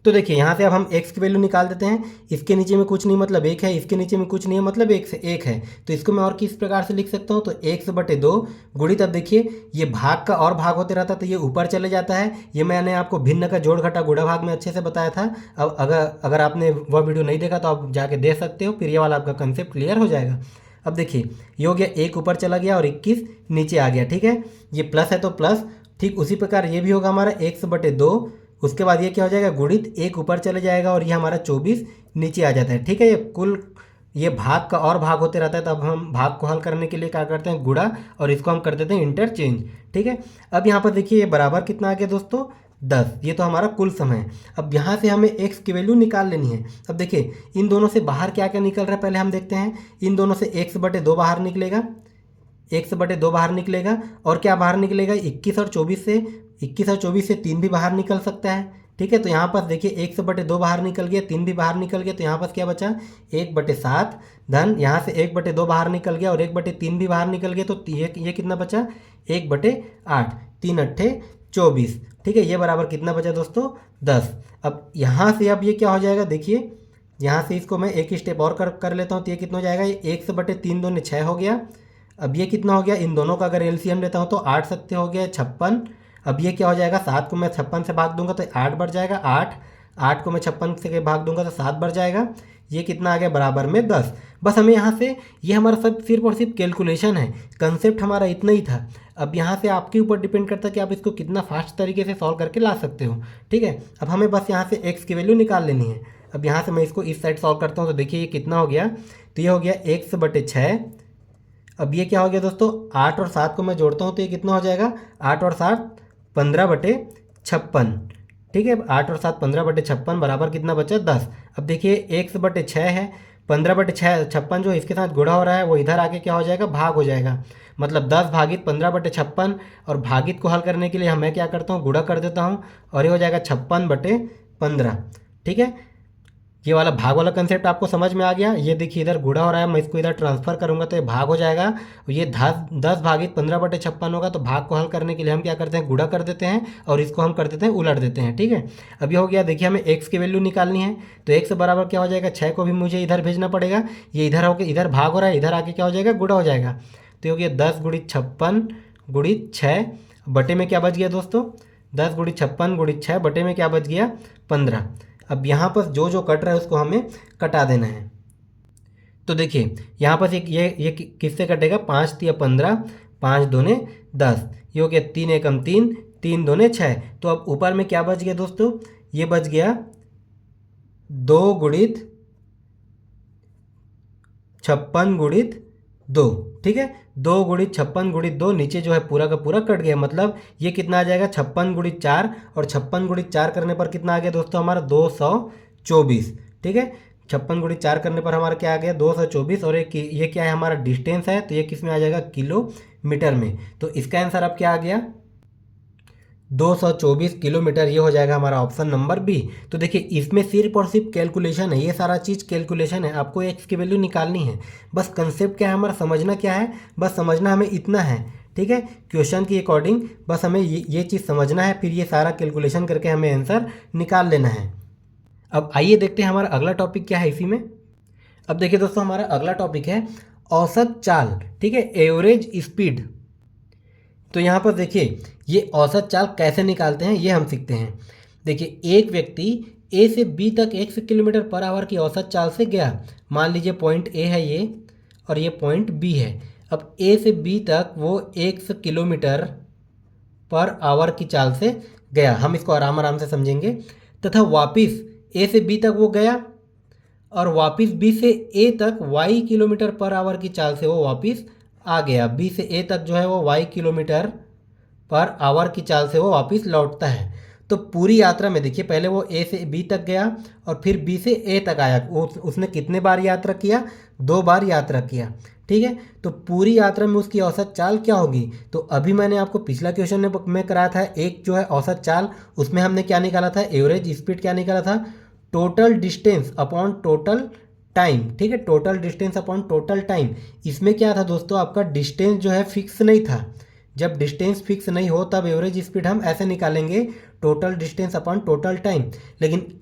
तो देखिए यहाँ से अब हम x की वैल्यू निकाल देते हैं। इसके नीचे में कुछ नहीं मतलब एक है, इसके नीचे में कुछ नहीं है मतलब एक है। तो इसको मैं और किस प्रकार से लिख सकता हूँ, तो x/2 गुणित, अब देखिए ये भाग का और भाग होते रहता है तो ये ऊपर चले जाता है। ये मैंने आपको भिन्न का जोड़ घटा गुणा भाग में अच्छे से बताया था। अब अगर आपने वह वीडियो नहीं देखा तो आप जाके देख सकते हो, फिर ये वाला आपका कंसेप्ट क्लियर हो जाएगा। अब देखिए ये हो गया, एक ऊपर चला गया और 21 नीचे आ गया। ठीक है, ये प्लस है तो प्लस, ठीक उसी प्रकार ये भी होगा हमारा x/2। उसके बाद ये क्या हो जाएगा, गुणित एक ऊपर चले जाएगा और ये हमारा 24 नीचे आ जाता है। ठीक है, ये भाग का और भाग होते रहता है, तो अब हम भाग को हल करने के लिए क्या करते हैं, गुणा, और इसको हम कर देते हैं इंटरचेंज। ठीक है, अब यहाँ पर देखिए ये बराबर कितना आ गया दोस्तों, 10। ये तो हमारा कुल समय है। अब यहाँ से हमें x की वैल्यू निकाल लेनी है। अब देखिए इन दोनों से बाहर क्या क्या निकल रहा है पहले हम देखते हैं। इन दोनों से x/2 बाहर निकलेगा, x/2 बाहर निकलेगा, और क्या बाहर निकलेगा, 21 और 24 से 3 भी बाहर निकल सकता है। ठीक है, तो यहाँ पर देखिए x/2 बाहर निकल गया, 3 भी बाहर निकल गया, तो यहाँ पर क्या बचा, 1/7 धन यहाँ से 1/2 बाहर निकल गया और 1/3 भी बाहर निकल गया, तो ये कितना बचा, 1/8, 3 अट्ठे 24। ठीक है, ये बराबर कितना बचा दोस्तों, 10। अब यहाँ से अब ये क्या हो जाएगा, देखिए यहाँ से इसको मैं एक स्टेप और कर लेता हूँ, तो ये कितना हो जाएगा, ये 1/3 दूनी 6 हो गया। अब ये कितना हो गया, इन दोनों का अगर एलसीएम लेता हूँ तो 8 सत्ते हो गया 56। अब ये क्या हो जाएगा, 7 को मैं 56 से भाग दूंगा तो 8 बढ़ जाएगा, 8 को मैं 56 से भाग दूंगा तो 7 बढ़ जाएगा। ये कितना आ गया, बराबर में 10। बस हमें यहाँ से, ये हमारा सब सिर्फ और सिर्फ कैलकुलेशन है, कंसेप्ट हमारा इतना ही था। अब यहाँ से आपके ऊपर डिपेंड करता है कि आप इसको कितना फास्ट तरीके से सॉल्व करके ला सकते हो। ठीक है, अब हमें बस यहाँ से एक्स की वैल्यू निकाल लेनी है। अब यहाँ से मैं इसको इस साइड सॉल्व करता हूँ, तो देखिए ये कितना हो गया, तो ये हो गया x/6। अब ये क्या हो गया दोस्तों, 8 और 7 को मैं जोड़ता हूँ तो ये कितना हो जाएगा, 8 और 7 15/56। ठीक है, 8 और 7 15/56 बराबर कितना बचा, 10। अब देखिए x/6 है, 15/56 जो इसके साथ गुणा हो रहा है वो इधर आके क्या हो जाएगा, भाग हो जाएगा। मतलब 10 भागित 15/56, और भागित को हल करने के लिए मैं क्या करता हूँ, गुणा कर देता हूँ और ये हो जाएगा 56/15। ठीक है, ये वाला भाग वाला कंसेप्ट आपको समझ में आ गया। ये देखिए इधर गुणा हो रहा है, मैं इसको इधर ट्रांसफर करूंगा तो ये भाग हो जाएगा। ये 10 भागित 15/56 होगा, तो भाग को हल करने के लिए हम क्या करते हैं, गुणा कर देते हैं और इसको हम कर देते हैं उलट देते हैं। ठीक है, अब ये हो गया, देखिए हमें x की वैल्यू निकालनी है, तो x बराबर क्या हो जाएगा, 6 को भी मुझे इधर भेजना पड़ेगा। ये इधर होकर इधर भाग हो रहा है, इधर आके क्या हो जाएगा, गुणा हो जाएगा। तो ये हो गया 10 गुणित 56 गुणित 6 बटे में क्या बच गया दोस्तों, 10 गुणित 56 गुणित 6 बटे में क्या बच गया, 15। अब यहाँ पर जो जो कट रहा है उसको हमें कटा देना है। तो देखिए यहाँ पर एक ये किससे कटेगा, 5 तिया 15, 5 दूने 10, ये हो गया 3 एकम 3, 3 दूने 6। तो अब ऊपर में क्या बच गया दोस्तों, ये बच गया 2 गुणित 56 गुणित 2। ठीक है, 2 × 56 × 2, नीचे जो है पूरा का पूरा कट गया, मतलब ये कितना आ जाएगा 56 × 4, और 56 × 4 करने पर कितना आ गया दोस्तों हमारा 224। ठीक है, 56 × 4 करने पर हमारा क्या आ गया 224, और ये क्या है हमारा डिस्टेंस है, तो ये किस में आ जाएगा किलोमीटर में। तो इसका आंसर अब क्या आ गया 224 किलोमीटर, ये हो जाएगा हमारा ऑप्शन नंबर बी। तो देखिए इसमें सिर्फ और सिर्फ कैलकुलेशन है, ये सारा चीज़ कैलकुलेशन है, आपको एक्स की वैल्यू निकालनी है। बस कंसेप्ट क्या है हमारा, समझना क्या है, बस समझना हमें इतना है। ठीक है, क्वेश्चन की अकॉर्डिंग बस हमें ये चीज़ समझना है, फिर ये सारा कैलकुलेशन करके हमें आंसर निकाल लेना है। अब आइए देखते हैं हमारा अगला टॉपिक क्या है इसी में। अब देखिए दोस्तों हमारा अगला टॉपिक है औसत चाल। ठीक है, एवरेज स्पीड। तो यहाँ पर देखिए ये औसत चाल कैसे निकालते हैं ये हम सीखते हैं। देखिए एक व्यक्ति ए से बी तक 100 किलोमीटर पर आवर की औसत चाल से गया। मान लीजिए पॉइंट ए है ये और ये पॉइंट बी है। अब ए से बी तक वो 100 किलोमीटर पर आवर की चाल से गया, हम इसको आराम आराम से समझेंगे। तथा वापस ए से बी तक वो गया और वापस बी से ए तक वाई किलोमीटर पर आवर की चाल से वो वापस आ गया। बी से ए तक जो है वो वाई किलोमीटर पर आवर की चाल से वो वापस लौटता है। तो पूरी यात्रा में देखिए पहले वो ए से बी तक गया और फिर बी से ए तक आया। उसने कितने बार यात्रा किया, 2 बार यात्रा किया। ठीक है, तो पूरी यात्रा में उसकी औसत चाल क्या होगी। तो अभी मैंने आपको पिछला क्वेश्चन में कराया था, एक जो है औसत चाल, उसमें हमने क्या निकाला था, एवरेज स्पीड क्या निकाला था, total distance upon total time. ठीक है, total distance upon total time. इसमें क्या था दोस्तों, आपका डिस्टेंस जो है फिक्स नहीं था। जब डिस्टेंस फिक्स नहीं हो तब एवरेज स्पीड हम ऐसे निकालेंगे, total distance upon total time. लेकिन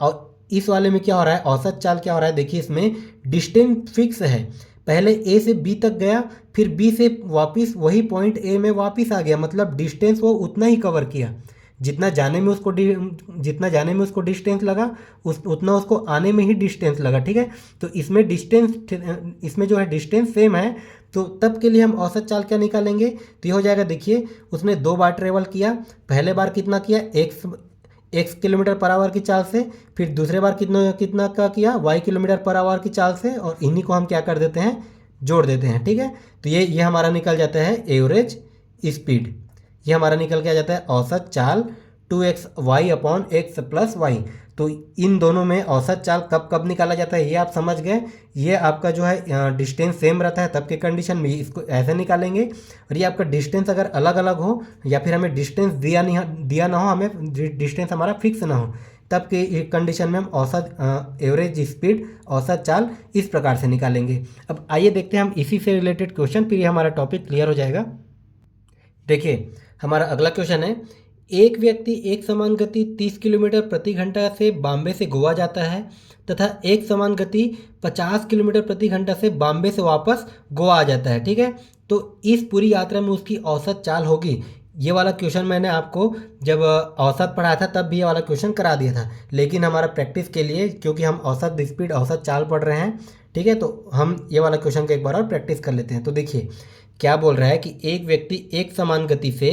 इस वाले में क्या हो रहा है, औसत चाल क्या हो रहा है, देखिए इसमें डिस्टेंस फिक्स है। पहले ए से बी तक गया, फिर बी से वापस वही पॉइंट ए में वापस आ गया, मतलब डिस्टेंस वो उतना ही कवर किया जितना जाने में उसको डिस्टेंस लगा, उतना उसको आने में ही डिस्टेंस लगा। ठीक है, तो इसमें जो है डिस्टेंस सेम है, तो तब के लिए हम औसत चाल क्या निकालेंगे, तो ये हो जाएगा, देखिए उसने 2 बार ट्रेवल किया। पहले बार कितना किया, x किलोमीटर पर आवर की चाल से, फिर दूसरे बार कितना का किया, y किलोमीटर पर आवर की चाल से, और इन्हीं को हम क्या कर देते हैं, जोड़ देते हैं। ठीक है, तो ये हमारा निकल जाता है एवरेज स्पीड। ये हमारा निकल के आ जाता है औसत चाल 2xy upon x plus Y. तो इन दोनों में औसत चाल कब कब निकाला जाता है ये आप समझ गए। ये आपका जो है डिस्टेंस सेम रहता है तब के कंडीशन में इसको ऐसे निकालेंगे, और ये आपका डिस्टेंस अगर अलग अलग हो या फिर हमें डिस्टेंस दिया ना हो, हमें डिस्टेंस हमारा फिक्स ना हो, तब के कंडीशन में हम औसत एवरेज स्पीड, औसत चाल इस प्रकार से निकालेंगे। अब आइए देखते हैं हम इसी से रिलेटेड क्वेश्चन, फिर ये हमारा टॉपिक क्लियर हो जाएगा। देखिए हमारा अगला क्वेश्चन है, एक व्यक्ति एक समान गति 30 किलोमीटर प्रति घंटा से बॉम्बे से गोवा जाता है तथा एक समान गति 50 किलोमीटर प्रति घंटा से बॉम्बे से वापस गोवा आ जाता है। ठीक है, तो इस पूरी यात्रा में उसकी औसत चाल होगी। ये वाला क्वेश्चन मैंने आपको जब औसत पढ़ाया था तब भी ये वाला क्वेश्चन करा दिया था, लेकिन हमारा प्रैक्टिस के लिए क्योंकि हम औसत स्पीड, औसत चाल पढ़ रहे हैं, ठीक है, तो हम ये वाला क्वेश्चन को एक बार और प्रैक्टिस कर लेते हैं। तो देखिए क्या बोल रहा है कि एक व्यक्ति एक समान गति से,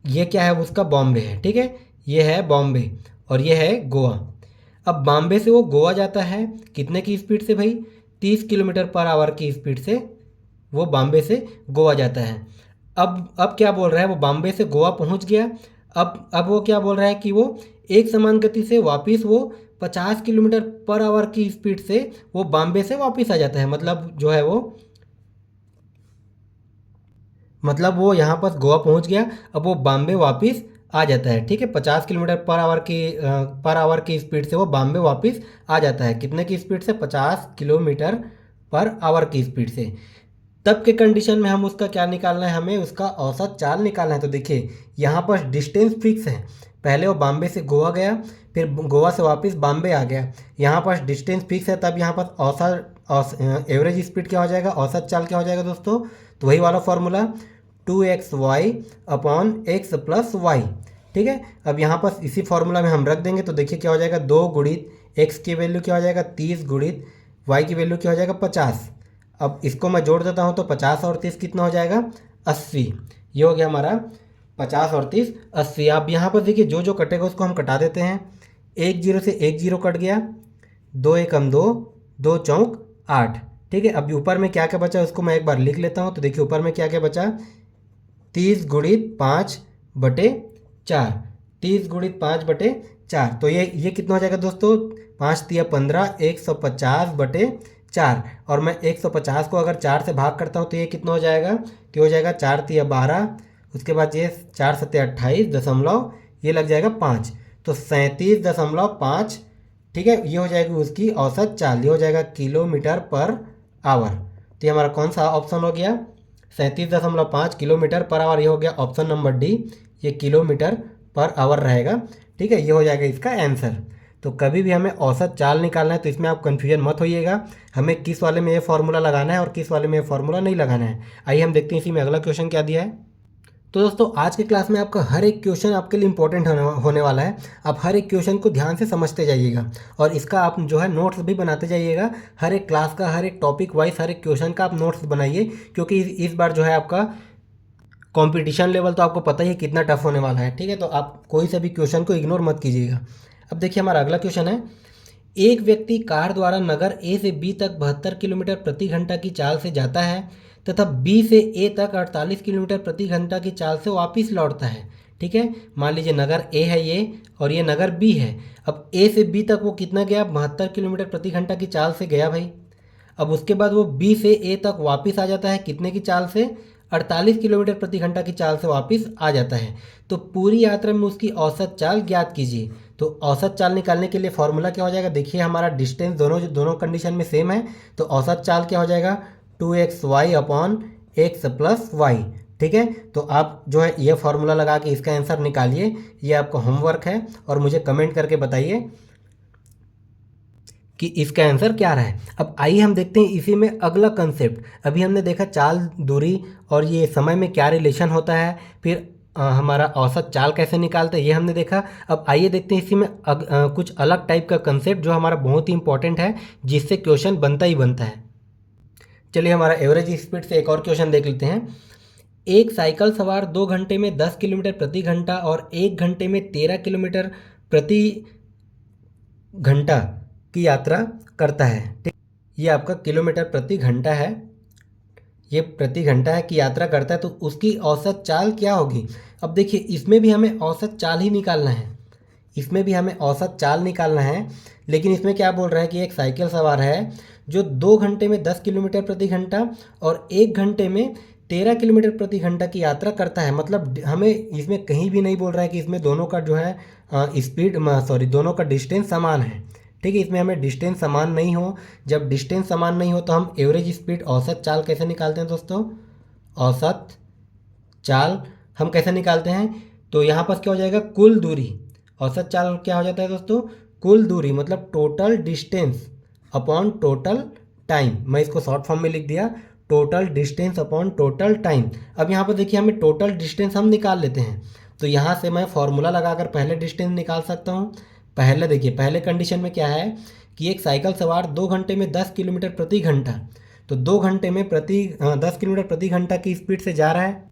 ये क्या है, उसका बॉम्बे है। ठीक है, ये है बॉम्बे और ये है गोवा। अब बॉम्बे से वो गोवा जाता है कितने की स्पीड से भाई, 30 किलोमीटर पर आवर की स्पीड से वो बॉम्बे से गोवा जाता है। अब क्या बोल रहा है, वो बॉम्बे से गोवा पहुंच गया। अब वो क्या बोल रहा है कि वो एक समान गति से वापस वो 50 किलोमीटर पर आवर की स्पीड से वो बॉम्बे से वापस आ जाता है। मतलब वो यहाँ पर गोवा पहुँच गया, अब वो बॉम्बे वापस आ जाता है। ठीक है, 50 किलोमीटर पर आवर की स्पीड से वो बॉम्बे वापस आ जाता है। कितने की स्पीड से, 50 किलोमीटर पर आवर की स्पीड से। तब के कंडीशन में हम उसका क्या निकालना है, हमें उसका औसत चाल निकालना है। तो देखिए यहाँ पर डिस्टेंस फिक्स है, पहले वो बॉम्बे से गोवा गया, फिर गोवा से वापस बॉम्बे आ गया। यहाँ पर डिस्टेंस फिक्स है, तब यहाँ पर औसत एवरेज स्पीड क्या हो जाएगा, औसत चाल क्या हो जाएगा दोस्तों, तो वही वाला formula 2xy upon x plus y. ठीक है, अब यहाँ पर इसी फॉर्मूला में हम रख देंगे, तो देखिए क्या हो जाएगा, 2 गुणित x की वैल्यू क्या हो जाएगा 30 गुणित y की वैल्यू क्या हो जाएगा 50। अब इसको मैं जोड़ देता हूँ, तो 50 और 30 कितना हो जाएगा 80। ये हो गया हमारा 50 और 30 80। अब यहाँ पर देखिए जो जो कटेगा उसको हम कटा देते हैं। 1 0 से 1 0 कट गया, 2 1 2, 2 चौक 8। ठीक है, अब ऊपर में क्या क्या बचा उसको मैं एक बार लिख लेता हूँ। तो देखिए ऊपर में क्या क्या बचा, 30 गुणित 5/4, 30 गुणित 5/4। तो ये कितना हो जाएगा दोस्तों, 5 तिया 15, 150/4। और मैं 150 को अगर 4 से भाग करता हूँ तो ये कितना हो जाएगा, तो हो जाएगा 4 तिया 12, उसके बाद ये 4 सत्ते 28 दशमलव, ये लग जाएगा 5, तो 37.5। ठीक है, ये हो जाएगी उसकी औसत चाल, ये हो जाएगा किलोमीटर पर आवर। तो ये हमारा कौन सा ऑप्शन हो गया, 37.5 किलोमीटर पर आवर। ये हो गया ऑप्शन नंबर डी, ये किलोमीटर पर आवर रहेगा। ठीक है, ये हो जाएगा इसका आंसर। तो कभी भी हमें औसत चाल निकालना है तो इसमें आप कन्फ्यूजन मत होइएगा, हमें किस वाले में ये फॉर्मूला लगाना है और किस वाले में ये फॉर्मूला नहीं लगाना है। आइए हम देखते हैं इसी में अगला क्वेश्चन क्या दिया है। तो दोस्तों आज के क्लास में आपका हर एक क्वेश्चन आपके लिए इंपॉर्टेंट होने वाला है। आप हर एक क्वेश्चन को ध्यान से समझते जाइएगा और इसका आप जो है नोट्स भी बनाते जाइएगा। हर एक क्लास का, हर एक टॉपिक वाइज, हर एक क्वेश्चन का आप नोट्स बनाइए, क्योंकि इस बार जो है आपका कंपटीशन लेवल तो आपको पता ही है कितना टफ होने वाला है। ठीक है, तो आप कोई सा भी क्वेश्चन को इग्नोर मत कीजिएगा। अब देखिए हमारा अगला क्वेश्चन है, एक व्यक्ति कार द्वारा नगर ए से बी तक 72 किलोमीटर प्रति घंटा की चाल से जाता है तथा बी से ए तक 48 किलोमीटर प्रति घंटा की चाल से वापस लौटता है। ठीक है, मान लीजिए नगर ए है ये और ये नगर बी है। अब ए से बी तक वो कितना गया, 72 किलोमीटर प्रति घंटा की चाल से गया भाई। अब उसके बाद वो बी से ए तक वापस आ जाता है, कितने की चाल से, 48 किलोमीटर प्रति घंटा की चाल से वापस आ जाता है। तो पूरी यात्रा में उसकी औसत चाल ज्ञात कीजिए। तो औसत चाल निकालने के लिए फॉर्मूला क्या हो जाएगा, देखिए हमारा डिस्टेंस दोनों कंडीशन में सेम है। तो औसत चाल क्या हो जाएगा, 2xy/x + y। ठीक है, तो आप जो है ये फॉर्मूला लगा के इसका आंसर निकालिए। ये आपका होमवर्क है और मुझे कमेंट करके बताइए कि इसका आंसर क्या रहा है। अब आइए हम देखते हैं इसी में अगला कंसेप्ट। अभी हमने देखा चाल, दूरी और ये समय में क्या रिलेशन होता है, फिर हमारा औसत चाल कैसे निकालते हैं ये हमने देखा। अब आइए देखते हैं इसी में कुछ अलग टाइप का कंसेप्ट जो हमारा बहुत ही इंपॉर्टेंट है, जिससे क्वेश्चन बनता ही बनता है। चलिए हमारा एवरेज स्पीड से एक और क्वेश्चन देख लेते हैं। एक साइकिल सवार 2 घंटे में 10 किलोमीटर प्रति घंटा और 1 घंटे में 13 किलोमीटर प्रति घंटा की यात्रा करता है। ठीक, ये आपका किलोमीटर प्रति घंटा है, ये प्रति घंटा है की यात्रा करता है। तो उसकी औसत चाल क्या होगी। अब देखिए इसमें भी हमें औसत चाल ही निकालना है, इसमें भी हमें औसत चाल निकालना है। लेकिन इसमें क्या बोल रहा है कि एक साइकिल सवार है जो 2 घंटे में 10 किलोमीटर प्रति घंटा और 1 घंटे में 13 किलोमीटर प्रति घंटा की यात्रा करता है। मतलब हमें इसमें कहीं भी नहीं बोल रहा है कि इसमें दोनों का जो है दोनों का डिस्टेंस समान है। ठीक है, इसमें हमें डिस्टेंस समान नहीं हो। जब डिस्टेंस समान नहीं हो तो हम एवरेज स्पीड, औसत चाल कैसे निकालते हैं दोस्तों, औसत चाल हम कैसे निकालते हैं। तो यहाँ पर क्या हो जाएगा, कुल दूरी। औसत चाल क्या हो जाता है दोस्तों, कुल दूरी, मतलब total distance upon total time. मैं इसको शॉर्ट फॉर्म में लिख दिया, total distance upon total time. अब यहाँ पर देखिए हमें टोटल डिस्टेंस हम निकाल लेते हैं। तो यहाँ से मैं फॉर्मूला लगाकर पहले डिस्टेंस निकाल सकता हूँ। पहले देखिए, पहले कंडीशन में क्या है कि एक साइकिल सवार 2 घंटे में 10 किलोमीटर प्रति घंटा, तो 2 घंटे में 10 किलोमीटर प्रति घंटा की स्पीड से जा रहा है।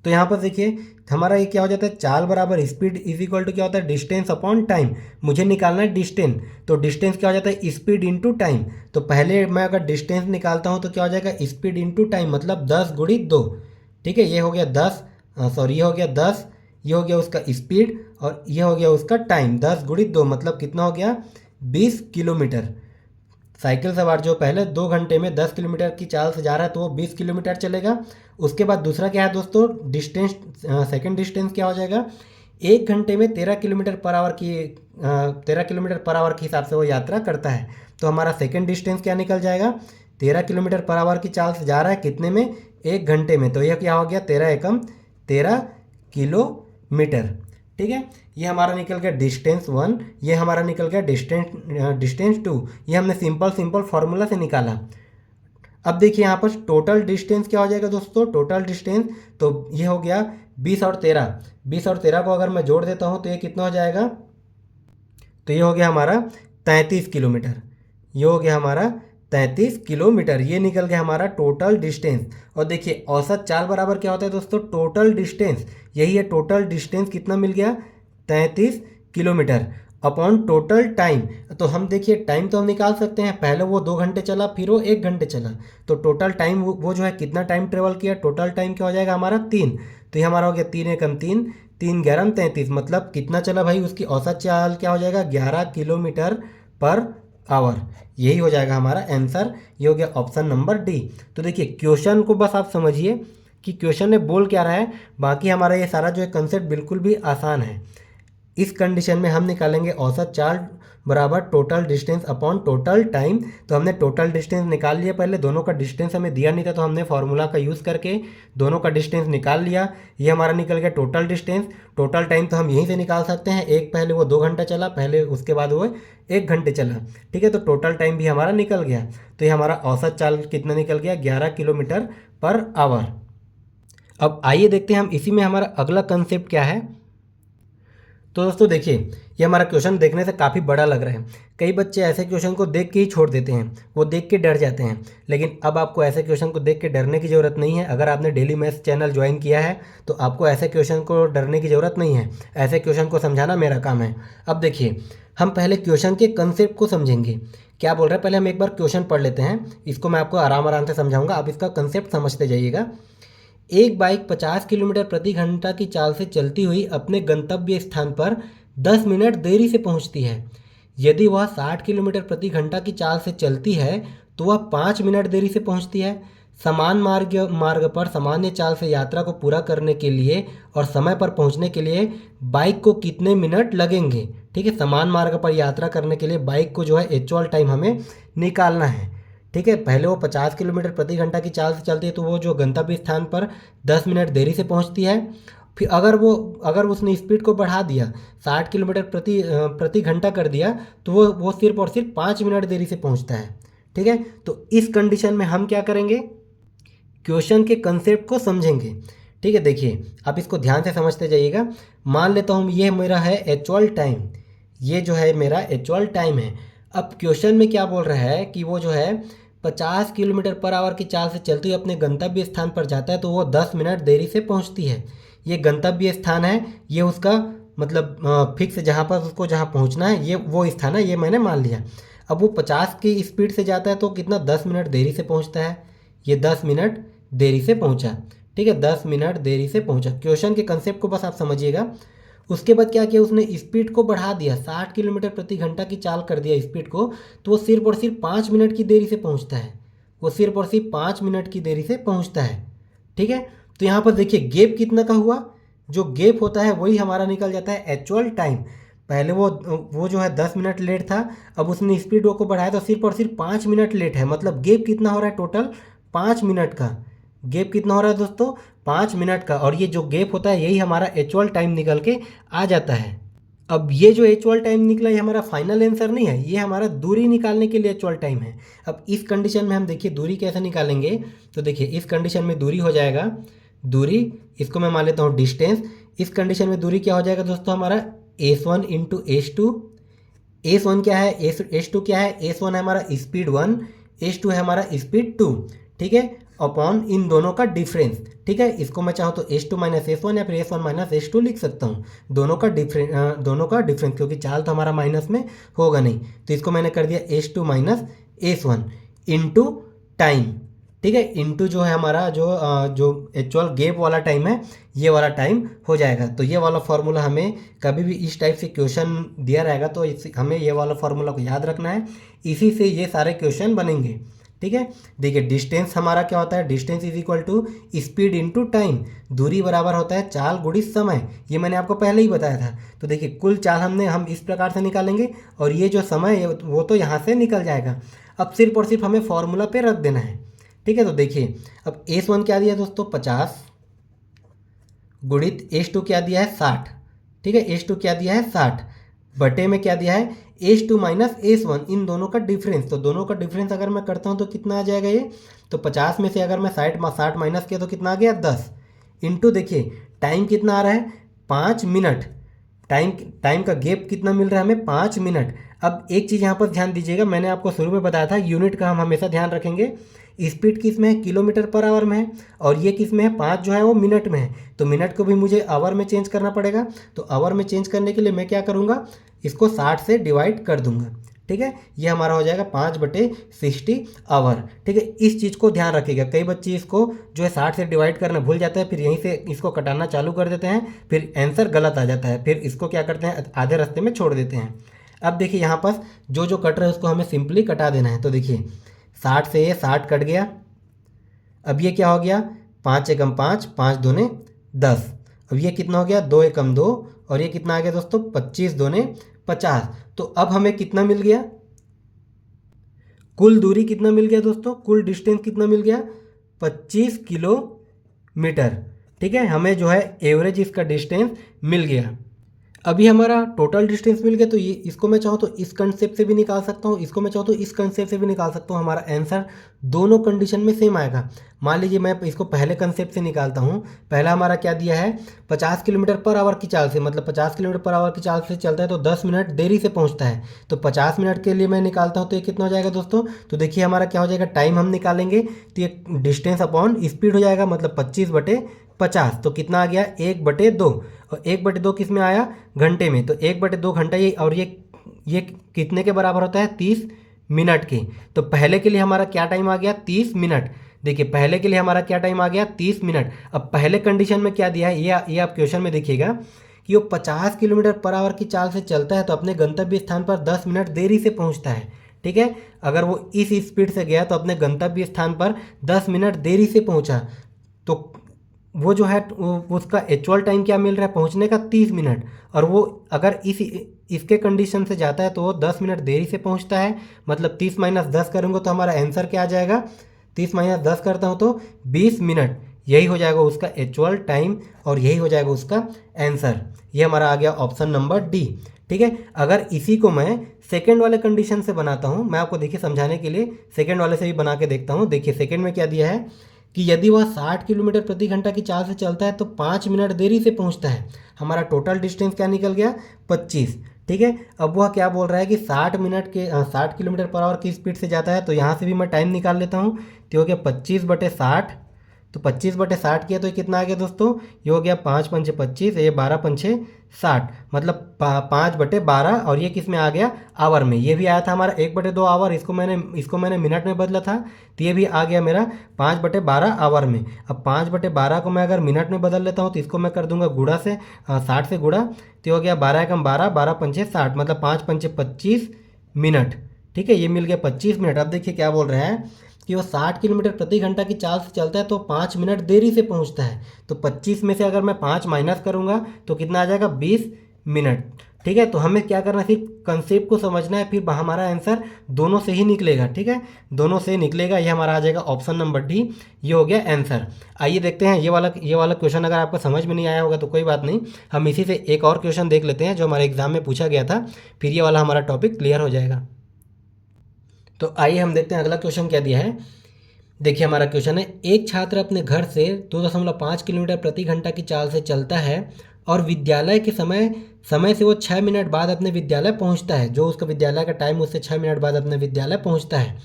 तो यहाँ पर देखिए हमारा ये क्या हो जाता है, चाल बराबर स्पीड इज इक्वल टू क्या होता है, डिस्टेंस अपॉन टाइम। मुझे निकालना है डिस्टेंस, तो डिस्टेंस क्या हो जाता है, स्पीड इंटू टाइम। तो पहले मैं अगर डिस्टेंस निकालता हूँ तो क्या हो जाएगा, स्पीड इंटू टाइम, मतलब 10 गुणित 2। ठीक है, ये हो गया 10, ये हो गया 10, ये हो गया उसका स्पीड और ये हो गया उसका टाइम। 10 गुणित 2 मतलब कितना हो गया, 20 किलोमीटर। साइकिल सवार जो पहले 2 घंटे में 10 किलोमीटर की चाल से जा रहा है तो वो 20 किलोमीटर चलेगा। उसके बाद दूसरा क्या है दोस्तों, डिस्टेंस, सेकंड डिस्टेंस क्या हो जाएगा, 1 घंटे में 13 किलोमीटर पर आवर की 13 किलोमीटर पर आवर के हिसाब से वो यात्रा करता है। तो हमारा सेकंड डिस्टेंस क्या निकल जाएगा, 13 किलोमीटर पर आवर की चाल से जा रहा है, कितने में, 1 घंटे में। तो यह क्या हो गया, 13 एकम 13 किलोमीटर। ठीक है, ये हमारा निकल गया डिस्टेंस 1, ये हमारा निकल गया डिस्टेंस 2। ये हमने सिंपल फार्मूला से निकाला। अब देखिए यहाँ पर टोटल डिस्टेंस क्या हो जाएगा दोस्तों, टोटल डिस्टेंस तो ये हो गया 20 और 13, 20 और 13 को अगर मैं जोड़ देता हूँ तो ये कितना हो जाएगा, तो ये हो गया हमारा 33 किलोमीटर। ये हो गया हमारा 33 किलोमीटर, ये निकल गया हमारा टोटल डिस्टेंस। और देखिए औसत चाल बराबर क्या होता है दोस्तों, टोटल डिस्टेंस। यही है टोटल डिस्टेंस, कितना मिल गया, 33 किलोमीटर। Upon total time. तो हम देखिए टाइम तो हम निकाल सकते हैं, पहले वो 2 घंटे चला फिर वो 1 घंटे चला, तो टोटल टाइम वो जो है कितना टाइम ट्रेवल किया, टोटल टाइम क्या हो जाएगा हमारा 3। तो ये हमारा हो गया 3 एकम 3, 3 11 33, मतलब कितना चला भाई, उसकी औसत चाल क्या हो जाएगा 11 किलोमीटर पर आवर। यही हो जाएगा हमारा आंसर। ये हो गया ऑप्शन नंबर डी। तो देखिए क्वेश्चन को बस आप समझिए कि क्वेश्चन में बोल क्या रहा है, बाकी हमारा ये सारा जो है कंसेप्ट बिल्कुल भी आसान है। इस कंडीशन में हम निकालेंगे औसत चाल बराबर total distance upon total time. तो हमने टोटल डिस्टेंस निकाल लिया, पहले दोनों का डिस्टेंस हमें दिया नहीं था तो हमने फार्मूला का यूज़ करके दोनों का डिस्टेंस निकाल लिया। ये हमारा निकल गया टोटल डिस्टेंस। टोटल टाइम तो हम यहीं से निकाल सकते हैं, एक पहले वो 2 घंटा चला, पहले उसके बाद वो 1 घंटे चला, ठीक है। तो टोटल टाइम भी हमारा निकल गया। तो ये हमारा औसत चाल कितना निकल गया 11 किलोमीटर पर आवर। अब आइए देखते हैं हम इसी में हमारा अगला कंसेप्ट क्या है। तो दोस्तों देखिए, ये हमारा क्वेश्चन देखने से काफ़ी बड़ा लग रहा है। कई बच्चे ऐसे क्वेश्चन को देख के ही छोड़ देते हैं, वो देख के डर जाते हैं। लेकिन अब आपको ऐसे क्वेश्चन को देख के डरने की ज़रूरत नहीं है। अगर आपने डेली मैथ्स चैनल ज्वाइन किया है तो आपको ऐसे क्वेश्चन को डरने की ज़रूरत नहीं है। ऐसे क्वेश्चन को समझाना मेरा काम है। अब देखिए, हम पहले क्वेश्चन के कंसेप्ट को समझेंगे। क्या बोल रहे हैं, पहले हम एक बार क्वेश्चन पढ़ लेते हैं। इसको मैं आपको आराम आराम से समझाऊंगा, आप इसका कंसेप्ट समझते जाइएगा। एक बाइक 50 किलोमीटर प्रति घंटा की चाल से चलती हुई अपने गंतव्य स्थान पर 10 मिनट देरी से पहुंचती है। यदि वह 60 किलोमीटर प्रति घंटा की चाल से चलती है तो वह 5 मिनट देरी से पहुंचती है। समान मार्ग पर सामान्य चाल से यात्रा को पूरा करने के लिए और समय पर पहुंचने के लिए बाइक को कितने मिनट लगेंगे। ठीक है, समान मार्ग पर यात्रा करने के लिए बाइक को जो है एक्चुअल टाइम हमें निकालना है। ठीक है, पहले वो 50 किलोमीटर प्रति घंटा की चाल से चलती है तो वो जो गंतव्य स्थान पर 10 मिनट देरी से पहुंचती है। फिर अगर उसने स्पीड को बढ़ा दिया, 60 किलोमीटर प्रति घंटा कर दिया, तो वो सिर्फ और सिर्फ 5 मिनट देरी से पहुंचता है। ठीक है, तो इस कंडीशन में हम क्या करेंगे, क्वेश्चन के कंसेप्ट को समझेंगे। ठीक है, देखिए आप इसको ध्यान से समझते जाइएगा। मान लेता हूँ ये मेरा है एक्चुअल टाइम, ये जो है मेरा एक्चुअल टाइम है। अब क्वेश्चन में क्या बोल रहा है कि वो जो है 50 किलोमीटर पर आवर की चाल से चलती हुई अपने गंतव्य स्थान पर जाता है तो वो 10 मिनट देरी से पहुंचती है। ये गंतव्य स्थान है, ये उसका मतलब फिक्स जहाँ पर उसको जहाँ पहुंचना है ये वो स्थान है, ये मैंने मान लिया। अब वो 50 की स्पीड से जाता है तो कितना 10 मिनट देरी से पहुंचता है। ये 10 मिनट देरी से पहुंचा। ठीक है, 10 मिनट देरी से पहुंचा। क्वेश्चन के कंसेप्ट को बस आप समझिएगा। उसके बाद क्या किया, उसने स्पीड को बढ़ा दिया, 60 किलोमीटर प्रति घंटा की चाल कर दिया स्पीड को, तो वो सिर्फ और सिर्फ 5 मिनट की देरी से पहुंचता है। वो सिर्फ और सिर्फ 5 मिनट की देरी से पहुंचता है। ठीक है, तो यहाँ पर देखिए गैप कितना का हुआ, जो गैप होता है वही हमारा निकल जाता है एक्चुअल टाइम। पहले वो जो है 10 मिनट लेट था, अब उसने स्पीड को बढ़ाया तो सिर्फ और सिर्फ 5 मिनट लेट है। मतलब गैप कितना हो रहा है, टोटल 5 मिनट का गैप कितना हो रहा है दोस्तों, 5 मिनट का। और ये जो गैप होता है यही हमारा एक्चुअल टाइम निकल के आ जाता है। अब ये जो एक्चुअल टाइम निकला ये हमारा फाइनल आंसर नहीं है, ये हमारा दूरी निकालने के लिए एक्चुअल टाइम है। अब इस कंडीशन में हम देखिए दूरी कैसे निकालेंगे। तो देखिए इस कंडीशन में दूरी हो जाएगा, दूरी इसको मैं मान लेता हूँ डिस्टेंस। इस कंडीशन में दूरी क्या हो जाएगा दोस्तों, हमारा S1 इंटू S2। S1 क्या है, S2 क्या है, S1 है हमारा स्पीड 1, S2 है हमारा स्पीड 2। ठीक है, अपॉन इन दोनों का डिफरेंस। ठीक है, इसको मैं चाहूँ तो S2 माइनस S1 या फिर S1 माइनस S2 लिख सकता हूँ। दोनों का डिफरेंस क्योंकि चाल तो हमारा माइनस में होगा नहीं, तो इसको मैंने कर दिया S2 minus S1 into time. ठीक है, इंटू जो है हमारा जो एक्चुअल गैप वाला टाइम है ये वाला टाइम हो जाएगा। तो ये वाला फार्मूला हमें कभी भी इस टाइप से क्वेश्चन दिया रहेगा तो हमें ये वाला फार्मूला को याद रखना है, इसी से ये सारे क्वेश्चन बनेंगे। ठीक है, देखिए डिस्टेंस हमारा क्या होता है, distance is equal to speed into time. दूरी बराबर होता है चाल गुणित समय, ये मैंने आपको पहले ही बताया था। तो देखिए कुल चाल हम इस प्रकार से निकालेंगे और ये जो समय है वो तो यहाँ से निकल जाएगा। अब सिर्फ और सिर्फ हमें फॉर्मूला पे रख देना है। ठीक है, तो देखिए अब S1 क्या दिया दोस्तों 50 गुणित S2 क्या दिया है 60। ठीक है, S2 क्या दिया है 60 बटे में क्या दिया है S2 माइनस S1, इन दोनों का डिफरेंस। तो दोनों का डिफरेंस अगर मैं करता हूँ तो कितना आ जाएगा ये, तो 50 में से अगर मैं 60 माइनस किया तो कितना आ गया 10 इंटू देखिए टाइम कितना आ रहा है 5 मिनट। टाइम का गैप कितना मिल रहा है हमें 5 मिनट। अब एक चीज़ यहाँ पर ध्यान दीजिएगा, मैंने आपको शुरू में बताया था यूनिट का हम हमेशा ध्यान रखेंगे। स्पीड किस में है, किलोमीटर पर आवर में है, और ये किस में है, 5 जो है वो मिनट में है। तो मिनट को भी मुझे आवर में चेंज करना पड़ेगा। तो आवर में चेंज करने के लिए मैं क्या करूँगा, इसको 60 से डिवाइड कर दूंगा। ठीक है, ये हमारा हो जाएगा 5/60 आवर। ठीक है, इस चीज़ को ध्यान रखिएगा। कई बच्चे इसको जो है 60 से डिवाइड करना भूल जाते हैं, फिर यहीं से इसको कटाना चालू कर देते हैं, फिर आंसर गलत आ जाता है, फिर इसको क्या करते हैं, आधे रास्ते में छोड़ देते हैं। अब देखिए यहाँ पास जो जो कट रहा है उसको हमें सिंपली कटा देना है। तो देखिए 60 से ये 60 कट गया। अब ये क्या हो गया, 5 एकम 5, 5 दूने 10। अब ये कितना हो गया, 2 एकम 2, और ये कितना आ गया दोस्तों, 25 दूने 50। तो अब हमें कितना मिल गया, कुल दूरी कितना मिल गया दोस्तों, कुल डिस्टेंस कितना मिल गया, 25 किलोमीटर। ठीक है, हमें जो है एवरेज इसका डिस्टेंस मिल गया। अभी हमारा टोटल डिस्टेंस मिल गया। तो ये इसको मैं चाहूँ तो इस कंसेप्ट से भी निकाल सकता हूँ, इसको मैं चाहूँ तो इस कंसेप्ट से भी निकाल सकता हूँ। हमारा आंसर दोनों कंडीशन में सेम आएगा। मान लीजिए मैं इसको पहले कंसेप्ट से निकालता हूँ। पहला हमारा क्या दिया है, 50 किलोमीटर पर आवर की चाल से, मतलब 50 किलोमीटर पर आवर की चाल से चलता है तो 10 मिनट देरी से पहुँचता है। तो 50 मिनट के लिए मैं निकालता हूँ तो ये कितना हो जाएगा दोस्तों। तो देखिए हमारा क्या हो जाएगा, टाइम हम निकालेंगे तो ये डिस्टेंस अपॉन स्पीड हो जाएगा, मतलब 25/50। तो कितना आ गया, 1/2। और 1/2 किस में आया, घंटे में। तो 1/2 घंटा ये, और ये कितने के बराबर होता है, 30 मिनट के। तो पहले के लिए हमारा क्या टाइम आ गया, 30 मिनट। देखिए पहले के लिए हमारा क्या टाइम आ गया, 30 मिनट। अब पहले कंडीशन में क्या दिया है, ये आप क्वेश्चन में देखिएगा कि वो 50 किलोमीटर पर आवर की चाल से चलता है तो अपने गंतव्य स्थान पर 10 मिनट देरी से पहुंचता है। ठीक है, अगर वो इस स्पीड से गया तो अपने गंतव्य स्थान पर 10 मिनट देरी से पहुंचा, तो वो जो है उसका एक्चुअल टाइम क्या मिल रहा है, पहुंचने का 30 मिनट। और वो अगर इसके कंडीशन से जाता है तो वो 10 मिनट देरी से पहुंचता है। मतलब 30 माइनस 10 करूँगा तो हमारा आंसर क्या आ जाएगा, 30 माइनस 10 करता हूँ तो 20 मिनट। यही हो जाएगा उसका एक्चुअल टाइम, और यही हो जाएगा उसका आंसर। ये हमारा आ गया ऑप्शन नंबर डी। ठीक है, अगर इसी को मैं सेकेंड वाले कंडीशन से बनाता हूँ, मैं आपको देखिए समझाने के लिए सेकेंड वाले से भी बना के देखता हूँ। देखिए सेकेंड में क्या दिया है कि यदि वह 60 किलोमीटर प्रति घंटा की चाल से चलता है तो 5 मिनट देरी से पहुंचता है। हमारा टोटल डिस्टेंस क्या निकल गया, 25। ठीक है, अब वह क्या बोल रहा है कि 60 किलोमीटर पर आवर की स्पीड से जाता है। तो यहाँ से भी मैं टाइम निकाल लेता हूँ। तो हो गया 25/60। तो 25/60 किया तो ये कितना आ गया दोस्तों, ये हो गया 5×5 = 25, ये 12×5 = 60, मतलब 5/12। और ये किस में आ गया, आवर में। ये भी आया था हमारा 1/2 आवर, इसको मैंने मिनट में बदला था, तो ये भी आ गया मेरा 5/12 आवर में। अब 5/12 को मैं अगर मिनट में बदल लेता हूँ तो इसको मैं कर दूंगा गुणा से, 60 से गुणा। तो हो गया 12×12, 12×5 = 60, मतलब 5×5 = 25 मिनट। ठीक है, ये मिल गया 25 मिनट। अब देखिए क्या बोल रहे हैं कि वो 60 किलोमीटर प्रति घंटा की चाल से चलता है तो 5 मिनट देरी से पहुंचता है। तो 25 में से अगर मैं 5 माइनस करूंगा तो कितना आ जाएगा, 20 मिनट। ठीक है, तो हमें क्या करना है, सिर्फ कंसेप्ट को समझना है, फिर हमारा आंसर दोनों से ही निकलेगा। ठीक है, दोनों से निकलेगा। ये हमारा आ जाएगा ऑप्शन नंबर डी। ये हो गया आंसर। आइए देखते हैं ये वाला क्वेश्चन अगर आपको समझ में नहीं आया होगा तो कोई बात नहीं, हम इसी से एक और क्वेश्चन देख लेते हैं जो हमारे एग्जाम में पूछा गया था, फिर ये वाला हमारा टॉपिक क्लियर हो जाएगा। तो आइए हम देखते हैं अगला क्वेश्चन क्या दिया है। देखिए हमारा क्वेश्चन है, एक छात्र अपने घर से 2.5 किलोमीटर प्रति घंटा की चाल से चलता है और विद्यालय के समय से वो 6 मिनट बाद अपने विद्यालय पहुंचता है। जो उसका विद्यालय का टाइम, उससे 6 मिनट बाद अपने विद्यालय पहुंचता है।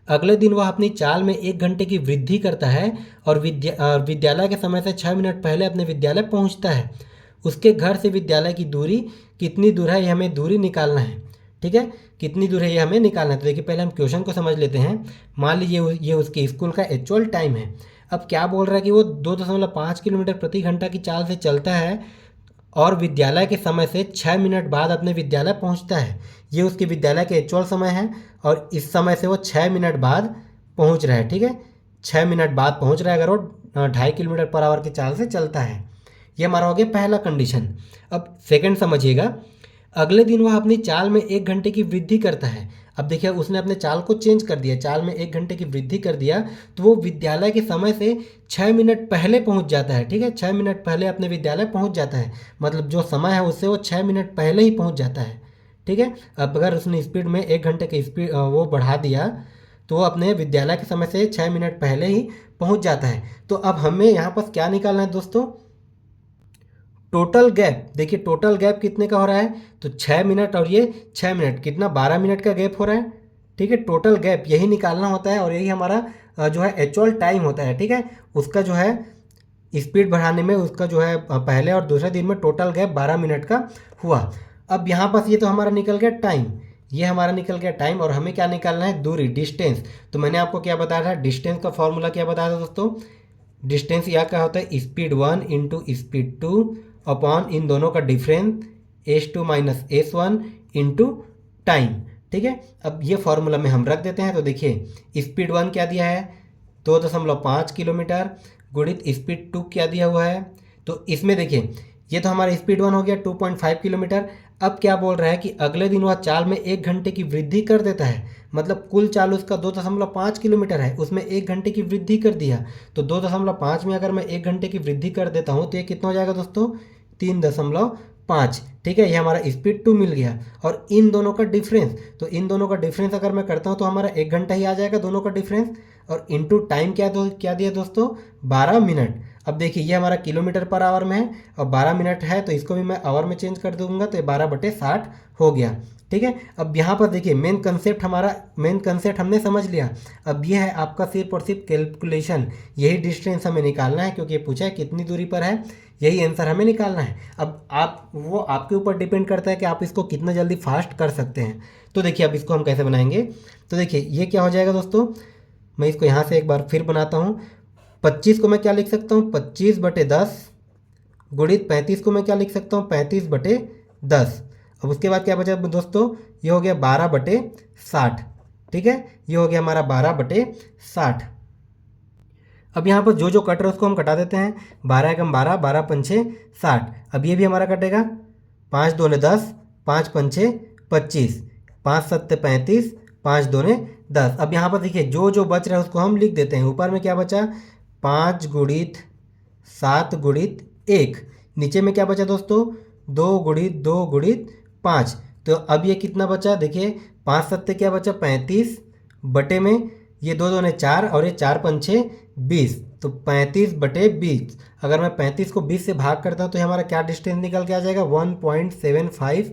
अगले दिन वह अपनी चाल में 1 घंटे की वृद्धि करता है और विद्यालय के समय से 6 मिनट पहले अपने विद्यालय पहुंचता है। उसके घर से विद्यालय की दूरी कितनी दूर है, ये हमें दूरी निकालना है। ठीक है, कितनी दूर है ये हमें निकालना है। तो देखिए पहले हम क्वेश्चन को समझ लेते हैं। मान लीजिए ये उसके स्कूल का एक्चुअल टाइम है। अब क्या बोल रहा है कि वो 2.5 किलोमीटर प्रति घंटा की चाल से चलता है और विद्यालय के समय से 6 मिनट बाद अपने विद्यालय पहुंचता है। ये उसके विद्यालय के एक्चुअल समय है और इस समय से वो 6 मिनट बाद पहुंच रहा है। ठीक है, 6 मिनट बाद पहुंच रहा है अगर वो 2.5 किलोमीटर पर आवर की चाल से चलता है। ये हमारा हो गया पहला कंडीशन। अब सेकंड समझिएगा, अगले दिन वह अपनी चाल में 1 घंटे की वृद्धि करता है। अब देखिए उसने अपने चाल को चेंज कर दिया, चाल में 1 घंटे की वृद्धि कर दिया, तो वो विद्यालय के समय से 6 मिनट पहले पहुंच जाता है। ठीक है, 6 मिनट पहले अपने विद्यालय पहुंच जाता है, मतलब जो समय है उससे वो 6 मिनट पहले ही पहुंच जाता है। ठीक है, अब अगर उसने स्पीड में 1 घंटे की स्पीड वो बढ़ा दिया तो वो अपने विद्यालय के समय से 6 मिनट पहले ही पहुँच जाता है। तो अब हमें यहाँ पर क्या निकालना है दोस्तों, टोटल गैप। देखिए टोटल गैप कितने का हो रहा है, तो 6 मिनट और ये 6 मिनट, कितना 12 मिनट का गैप हो रहा है। ठीक है, टोटल गैप यही निकालना होता है और यही हमारा जो है एक्चुअल टाइम होता है। ठीक है, उसका जो है स्पीड बढ़ाने में उसका जो है पहले और दूसरे दिन में टोटल गैप 12 मिनट का हुआ। अब यहाँ पर ये तो हमारा निकल गया टाइम, ये हमारा निकल गया टाइम, और हमें क्या निकालना है, दूरी, डिस्टेंस। तो मैंने आपको क्या बताया था, डिस्टेंस का फॉर्मूला क्या बताया था दोस्तों, डिस्टेंस यह क्या होता है, स्पीड 1 इंटू स्पीड 2 अपॉन इन दोनों का difference S2 minus S1 into time. ठीक है, अब ये फॉर्मूला में हम रख देते हैं। तो देखिए स्पीड 1 क्या दिया है, 2.5 किलोमीटर, गुणित स्पीड 2 क्या दिया हुआ है, तो इसमें देखिए ये तो हमारा स्पीड 1 हो गया 2.5 किलोमीटर। अब क्या बोल रहा है कि अगले दिन वह चाल में 1 घंटे की वृद्धि कर देता है, मतलब कुल चाल उसका 2.5 किलोमीटर है, उसमें 1 घंटे की वृद्धि कर दिया। तो 2.5 में अगर मैं 1 घंटे की वृद्धि कर देता हूँ तो ये कितना हो जाएगा दोस्तों, 3.5। ठीक है, ये हमारा स्पीड 2 मिल गया। और इन दोनों का डिफरेंस, तो इन दोनों का डिफरेंस अगर मैं करता हूँ तो हमारा 1 घंटा ही आ जाएगा दोनों का डिफरेंस। और इनटू टाइम क्या दिया दोस्तों, 12 मिनट। अब देखिए ये हमारा किलोमीटर पर आवर में है और 12 मिनट है, तो इसको भी मैं आवर में चेंज कर दूंगा, तो ये 12/60 हो गया। ठीक है, अब यहाँ पर देखिए मेन कंसेप्ट हमने समझ लिया। अब ये है आपका सिर्फ और सिर्फ कैलकुलेशन, यही डिस्टेंस हमें निकालना है, क्योंकि ये पूछा है कितनी दूरी पर है, यही आंसर हमें निकालना है। अब वो आपके ऊपर डिपेंड करता है कि आप इसको कितना जल्दी फास्ट कर सकते हैं। तो देखिए अब इसको हम कैसे बनाएंगे, तो देखिए ये क्या हो जाएगा दोस्तों, मैं इसको यहाँ से एक बार फिर बनाता हूँ। 25 को मैं क्या लिख सकता हूँ, 25/10 गुणित 35 को मैं क्या लिख सकता हूँ, 35/10। अब उसके बाद क्या बचा दोस्तों, ये हो गया 12/60। ठीक है, ये हो गया हमारा 12/60। अब यहाँ पर जो जो कट रहा है उसको हम कटा देते हैं, 12 एकम 12, 12 पंछे 60। अब ये भी हमारा कटेगा, 5 दूने 10, 5 पंछे 25, 5 सत्ते 35, 5 दूने 10। अब यहाँ पर देखिए जो जो बच रहा है उसको हम लिख देते हैं। ऊपर में क्या बचा, 5 गुणित 7 गुणित 1, नीचे में क्या बचा दोस्तों, 2 गुणित 2 गुणित 5। तो अब ये कितना बचा, देखिए 5 सत्ते क्या बचा, 35 बटे में ये 2 दूने 4 और ये 4 पंछे 20, तो 35/20। अगर मैं 35 को 20 से भाग करता हूँ तो ये हमारा क्या डिस्टेंस निकल के आ जाएगा, 1.75,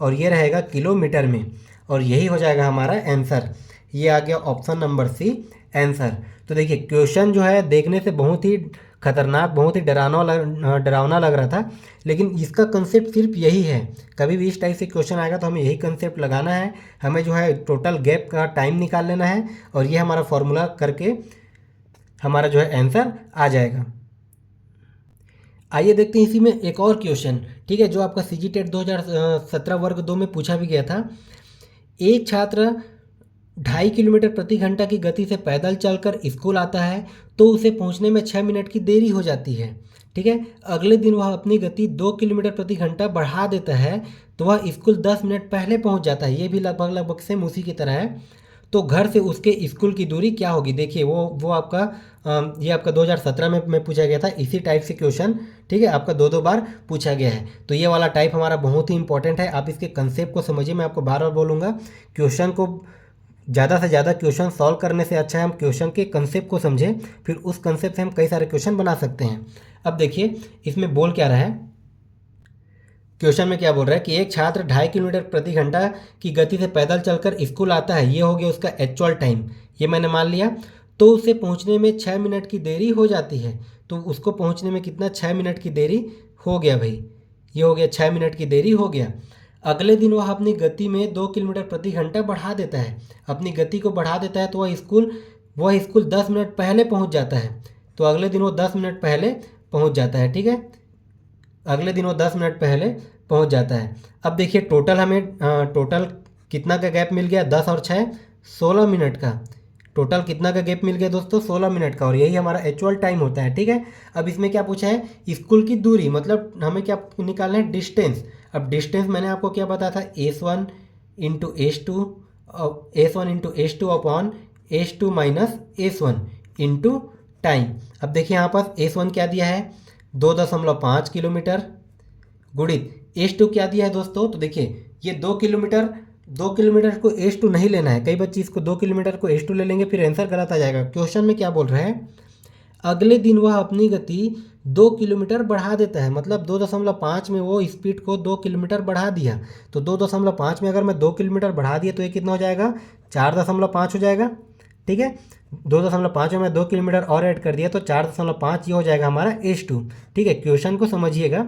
और ये रहेगा किलोमीटर में, और यही हो जाएगा हमारा आंसर। ये आ गया ऑप्शन नंबर सी आंसर। तो देखिए क्वेश्चन जो है देखने से बहुत ही खतरनाक, बहुत ही डरावना लग रहा था, लेकिन इसका कंसेप्ट सिर्फ यही है। कभी भी इस टाइप से क्वेश्चन आएगा तो हमें यही कंसेप्ट लगाना है, हमें जो है टोटल गैप का टाइम निकाल लेना है, और ये हमारा फॉर्मूला करके हमारा जो है आंसर आ जाएगा। आइए देखते हैं इसी में एक और क्वेश्चन। ठीक है, जो आपका CGTET 2017 वर्ग 2 में पूछा भी गया था। एक छात्र 2.5 किलोमीटर प्रति घंटा की गति से पैदल चलकर स्कूल आता है तो उसे पहुंचने में 6 मिनट की देरी हो जाती है। ठीक है, अगले दिन वह अपनी गति 2 किलोमीटर प्रति घंटा बढ़ा देता है तो वह स्कूल 10 मिनट पहले पहुंच जाता है। ये भी लगभग सेम उसी की तरह है। तो घर से उसके स्कूल की दूरी क्या होगी, देखिए वो आपका ये आपका 2017 में पूछा गया था इसी टाइप से क्वेश्चन। ठीक है, आपका 2 बार पूछा गया है, तो ये वाला टाइप हमारा बहुत ही इंपॉर्टेंट है। आप इसके कंसेप्ट को समझिए, मैं आपको बार बार बोलूँगा, क्वेश्चन को ज़्यादा से ज़्यादा क्वेश्चन सॉल्व करने से अच्छा है हम क्वेश्चन के कंसेप्ट को समझें, फिर उस कंसेप्ट से हम कई सारे क्वेश्चन बना सकते हैं। अब देखिए इसमें बोल क्या रहा है, क्वेश्चन में क्या बोल रहा है कि एक छात्र 2.5 किलोमीटर प्रति घंटा की गति से पैदल चलकर स्कूल आता है, ये हो गया उसका एक्चुअल टाइम, ये मैंने मान लिया। तो उसे पहुंचने में 6 मिनट की देरी हो जाती है, तो उसको पहुंचने में कितना, 6 मिनट की देरी हो गया भाई, ये हो गया 6 मिनट की देरी हो गया। अगले दिन वह अपनी गति में 2 किलोमीटर प्रति घंटा बढ़ा देता है, अपनी गति को बढ़ा देता है तो वह स्कूल 10 मिनट पहले पहुँच जाता है। तो अगले दिन वो 10 मिनट पहले पहुँच जाता है। ठीक है, अगले दिन वो 10 मिनट पहले पहुंच जाता है। अब देखिए टोटल कितना का गैप मिल गया, 10 और 6 16 मिनट का। टोटल कितना का गैप मिल गया दोस्तों, 16 मिनट का, और यही हमारा एक्चुअल टाइम होता है। ठीक है, अब इसमें क्या पूछा है, स्कूल की दूरी, मतलब हमें क्या निकालना है, डिस्टेंस। अब डिस्टेंस मैंने आपको क्या बताया था, S1 into S2 upon S2 minus S1 into time. अब देखिए यहाँ पर S1 क्या दिया है, 2.5 किलोमीटर, गुणित S2 क्या दिया है दोस्तों, तो देखिए ये 2 किलोमीटर को S2 नहीं लेना है, कई बच्चे इसको 2 किलोमीटर को S2 ले लेंगे फिर आंसर गलत आ जाएगा। क्वेश्चन में क्या बोल रहे हैं, अगले दिन वह अपनी गति 2 किलोमीटर बढ़ा देता है, मतलब 2.5 में वो स्पीड को 2 किलोमीटर बढ़ा दिया। तो 2.5 में अगर मैं 2 किलोमीटर बढ़ा दिया तो ये कितना हो जाएगा, 4.5 हो जाएगा। ठीक है, 2.5 में मैं 2 किलोमीटर और ऐड कर दिया तो 4.5 ये हो जाएगा हमारा H2। ठीक है, क्वेश्चन को समझिएगा।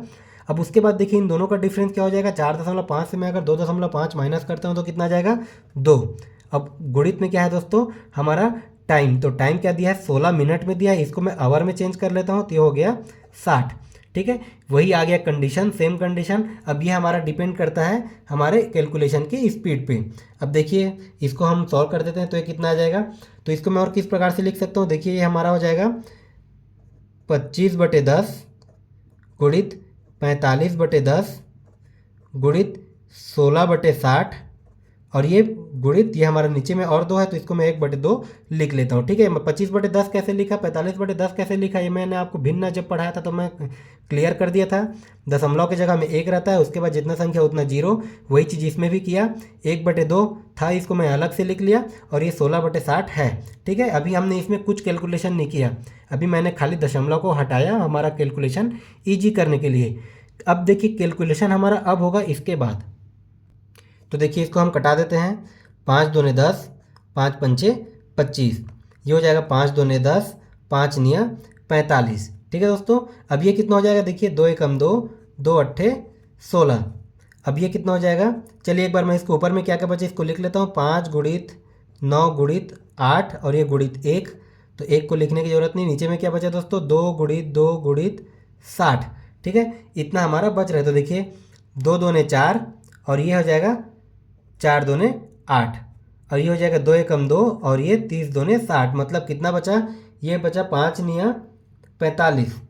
अब उसके बाद देखिए इन दोनों का डिफरेंस क्या हो जाएगा, 4.5 से मैं अगर 2.5 माइनस करता हूँ तो कितना आ जाएगा, 2। अब गुणित में क्या है दोस्तों हमारा टाइम, तो टाइम क्या दिया है, 16 मिनट में दिया है, इसको मैं आवर में चेंज कर लेता हूँ तो ये हो गया 60। ठीक है, वही आ गया कंडीशन, सेम कंडीशन। अब ये हमारा डिपेंड करता है हमारे कैलकुलेशन की स्पीड पे। अब देखिए इसको हम सॉल्व कर देते हैं तो ये कितना आ जाएगा, तो इसको मैं और किस प्रकार से लिख सकता हूँ, देखिए ये हमारा हो जाएगा 25/10 गुणित 45/10 गुणित 16/60, और ये गुणित ये हमारा नीचे में और 2 है तो इसको मैं 1/2 लिख लेता हूँ। ठीक है, मैं 25/10 कैसे लिखा, 45/10 कैसे लिखा, ये मैंने आपको भिन्न जब पढ़ाया था तो मैं क्लियर कर दिया था। दशमलव की जगह में 1 रहता है, उसके बाद जितना संख्या उतना 0, वही चीज़ इसमें भी किया। 1/2 था, इसको मैं अलग से लिख लिया, और ये 16/60 है। ठीक है, अभी हमने इसमें कुछ कैलकुलेशन नहीं किया, अभी मैंने खाली दशमलव को हटाया हमारा कैलकुलेशन ईजी करने के लिए। अब देखिए कैलकुलेशन हमारा अब होगा इसके बाद, तो देखिए इसको हम कटा देते हैं। 5 दूने 10, 5 पंचे 25, ये हो जाएगा 5 दूने 10, 5 निया 45। ठीक है दोस्तों, अब ये कितना हो जाएगा, देखिए 2 एकम 2, 2 अट्ठे 16। अब ये कितना हो जाएगा, चलिए एक बार मैं इसको ऊपर में क्या क्या बचे इसको लिख लेता हूँ। 5 गुणित 9 गुणित 8 और ये गुणित 1, तो 1 को लिखने की ज़रूरत नहीं। नीचे में क्या बचा दोस्तों, 2 गुणित 2 गुणित 60। ठीक है, इतना हमारा बच रहा है। तो देखिए 2 दूने 4 और ये हो जाएगा 4 दूने 8, और ये हो जाएगा 2 एकम 2 और ये 30 दूने 60, मतलब कितना बचा, ये बचा 5 निया 45।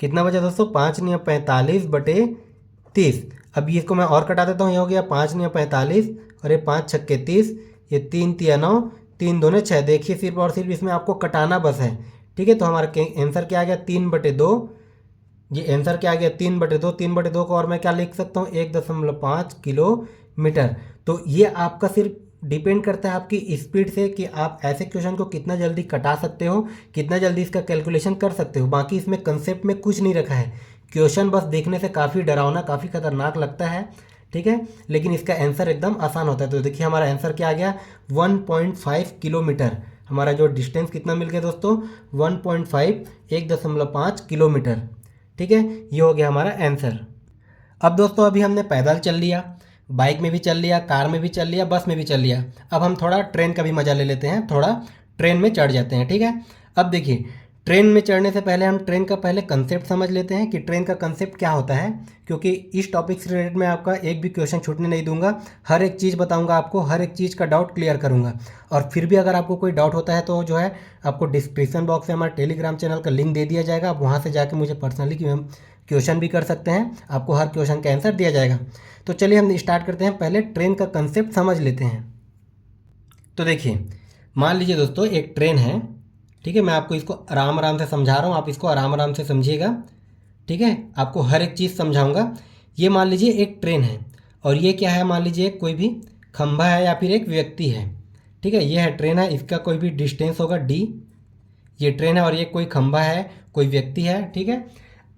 कितना बचा दोस्तों, 5 निया 45/30। अब ये इसको मैं और कटा देता हूँ, ये हो गया 5 निया 45 और ये 5 छक्के 30, ये 3 तिया 9, 3 दूने 6। देखिए सिर्फ और सिर्फ इसमें आपको कटाना बस है। ठीक है, तो हमारा आंसर क्या आ गया, 3/2। ये आंसर क्या आ गया, 3/2। 3/2 को और मैं क्या लिख सकता हूँ, 1.5 किलोमीटर। तो ये आपका सिर्फ डिपेंड करता है आपकी स्पीड से कि आप ऐसे क्वेश्चन को कितना जल्दी कटा सकते हो, कितना जल्दी इसका कैलकुलेशन कर सकते हो। बाकी इसमें कंसेप्ट में कुछ नहीं रखा है। क्वेश्चन बस देखने से काफ़ी डरावना, काफ़ी खतरनाक लगता है। ठीक है, लेकिन इसका आंसर एकदम आसान होता है। तो देखिए हमारा आंसर क्या आ गया, 1.5 किलोमीटर। हमारा जो डिस्टेंस कितना मिल गया दोस्तों, 1.5, 1.5 किलोमीटर। ठीक है, ये हो गया हमारा आंसर। अब दोस्तों अभी हमने पैदल चल लिया, बाइक में भी चल लिया, कार में भी चल लिया, बस में भी चल लिया। अब हम थोड़ा ट्रेन का भी मज़ा ले लेते हैं, थोड़ा ट्रेन में चढ़ जाते हैं। ठीक है, अब देखिए ट्रेन में चढ़ने से पहले हम ट्रेन का पहले कंसेप्ट समझ लेते हैं कि ट्रेन का कंसेप्ट क्या होता है, क्योंकि इस टॉपिक से रिलेटेड मैं आपका एक भी क्वेश्चन छूटने नहीं दूंगा। हर एक चीज़ बताऊंगा आपको, हर एक चीज़ का डाउट क्लियर करूंगा। और फिर भी अगर आपको कोई डाउट होता है तो जो है आपको डिस्क्रिप्शन बॉक्स में हमारे टेलीग्राम चैनल का लिंक दे दिया जाएगा, आप वहाँ से जाके मुझे पर्सनली क्वेश्चन भी कर सकते हैं, आपको हर क्वेश्चन का आंसर दिया जाएगा। तो चलिए हम स्टार्ट करते हैं, पहले ट्रेन का कंसेप्ट समझ लेते हैं। तो देखिए मान लीजिए दोस्तों एक ट्रेन है। ठीक है, मैं आपको इसको आराम आराम से समझा रहा हूँ, आप इसको आराम आराम से समझिएगा। ठीक है, आपको हर एक चीज़ समझाऊंगा। ये मान लीजिए एक ट्रेन है, और ये क्या है, मान लीजिए कोई भी खंभा है या फिर एक व्यक्ति है। ठीक है, ये है ट्रेन है, इसका कोई भी डिस्टेंस होगा d। ये ट्रेन है और ये कोई खंभा है, कोई व्यक्ति है। ठीक है,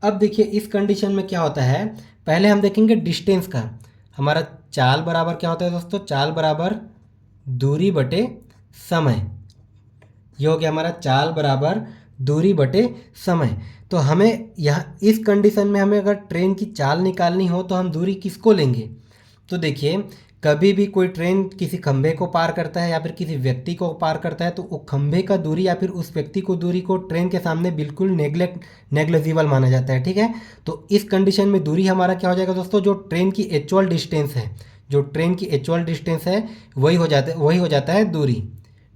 अब देखिए इस कंडीशन में क्या होता है, पहले हम देखेंगे डिस्टेंस का। हमारा चाल बराबर क्या होता है दोस्तों, चाल बराबर दूरी बटे समय। ये हो गया हमारा चाल बराबर दूरी बटे समय। तो हमें यहाँ इस कंडीशन में हमें अगर ट्रेन की चाल निकालनी हो तो हम दूरी किसको लेंगे, तो देखिए कभी भी कोई ट्रेन किसी खंभे को पार करता है या फिर किसी व्यक्ति को पार करता है तो वो खंभे का दूरी या फिर उस व्यक्ति को दूरी को ट्रेन के सामने बिल्कुल नेग्लेजिबल माना जाता है। ठीक है, तो इस कंडीशन में दूरी हमारा क्या हो जाएगा दोस्तों, जो ट्रेन की एक्चुअल डिस्टेंस है, जो ट्रेन की एक्चुअल डिस्टेंस है वही हो जाता है दूरी।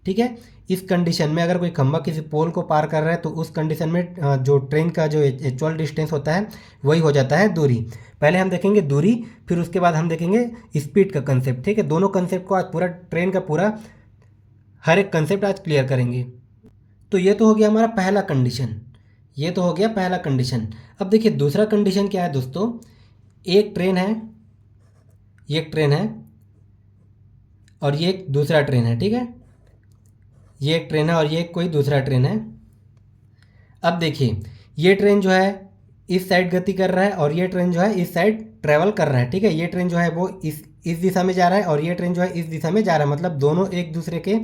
ठीक है, इस कंडीशन में अगर कोई खंभा किसी पोल को पार कर रहा है तो उस कंडीशन में जो ट्रेन का जो एक्चुअल डिस्टेंस होता है वही हो जाता है दूरी। पहले हम देखेंगे दूरी, फिर उसके बाद हम देखेंगे स्पीड का कंसेप्ट। ठीक है, दोनों कंसेप्ट को आज पूरा ट्रेन का पूरा हर एक कंसेप्ट आज क्लियर करेंगे। तो ये तो हो गया हमारा पहला कंडीशन, ये तो हो गया पहला कंडीशन। अब देखिए दूसरा कंडीशन क्या है दोस्तों, एक ट्रेन है, ये एक ट्रेन है और ये एक दूसरा ट्रेन है। ठीक है, ये एक ट्रेन है और ये कोई दूसरा ट्रेन है। अब देखिए ये ट्रेन जो है इस साइड गति कर रहा है और ये ट्रेन जो है इस साइड ट्रेवल कर रहा है, ठीक है। ये ट्रेन जो है वो इस दिशा में जा रहा है और ये ट्रेन जो है इस दिशा में जा रहा है, मतलब दोनों एक दूसरे के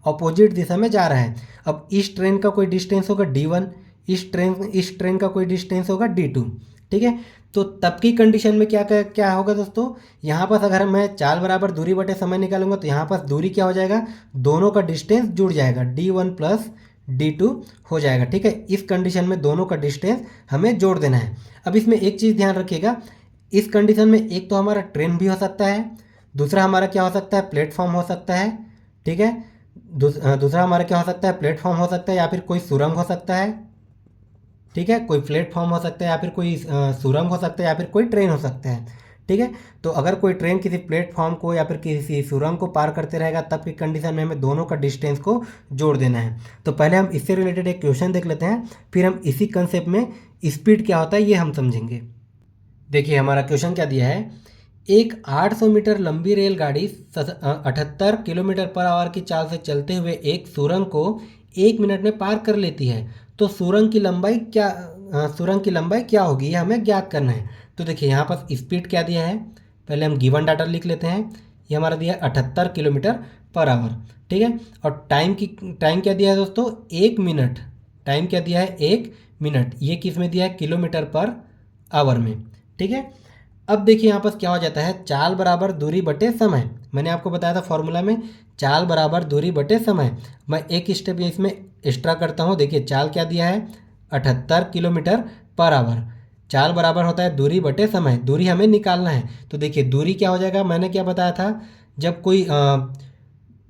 अपोजिट दिशा में जा रहा है। अब इस ट्रेन का कोई डिस्टेंस होगा d1, इस ट्रेन का कोई डिस्टेंस होगा d2, ठीक है। तो तब की कंडीशन में क्या होगा दोस्तों, यहाँ पर अगर मैं चाल बराबर दूरी बटे समय निकालूंगा तो यहाँ पर दूरी क्या हो जाएगा, दोनों का डिस्टेंस जुड़ जाएगा, d1 प्लस d2 हो जाएगा, ठीक है। इस कंडीशन में दोनों का डिस्टेंस हमें जोड़ देना है। अब इसमें एक चीज़ ध्यान रखिएगा, इस कंडीशन में एक तो हमारा ट्रेन भी हो सकता है, दूसरा हमारा क्या हो सकता है, प्लेटफॉर्म हो सकता है, ठीक है। दूसरा हमारा क्या हो सकता है, प्लेटफॉर्म हो सकता है या फिर कोई सुरंग हो सकता है, ठीक है। कोई प्लेटफॉर्म हो सकता है या फिर कोई सुरंग हो सकता है या फिर कोई ट्रेन हो सकता है, ठीक है। तो अगर कोई ट्रेन किसी प्लेटफॉर्म को या फिर किसी सुरंग को पार करते रहेगा तब की कंडीशन में हमें दोनों का डिस्टेंस को जोड़ देना है। तो पहले हम इससे रिलेटेड एक क्वेश्चन देख लेते हैं, फिर हम इसी कंसेप्ट में स्पीड क्या होता है ये हम समझेंगे। देखिए हमारा क्वेश्चन क्या दिया है, एक 800 मीटर लंबी रेलगाड़ी 78 किलोमीटर पर आवर की चाल से चलते हुए एक सुरंग को 1 मिनट में पार कर लेती है, तो सुरंग की लंबाई क्या होगी, ये हमें ज्ञात करना है। तो देखिए यहाँ पर स्पीड क्या दिया है, पहले हम गिवन डाटा लिख लेते हैं। ये हमारा दिया है 78 किलोमीटर पर आवर, ठीक है। और टाइम क्या दिया है दोस्तों, 1 मिनट। टाइम क्या दिया है, 1 मिनट। ये किस में दिया है, किलोमीटर पर आवर में, ठीक है। अब देखिए यहाँ पर क्या हो जाता है, चाल बराबर दूरी बटे समय। मैंने आपको बताया था फॉर्मूला में, चाल बराबर दूरी बटे समय। मैं एक स्टेप इसमें एक्स्ट्रा करता हूँ। देखिए चाल क्या दिया है, 78 किलोमीटर पर आवर। चाल बराबर होता है दूरी बटे समय, दूरी हमें निकालना है। तो देखिए दूरी क्या हो जाएगा, मैंने क्या बताया था, जब कोई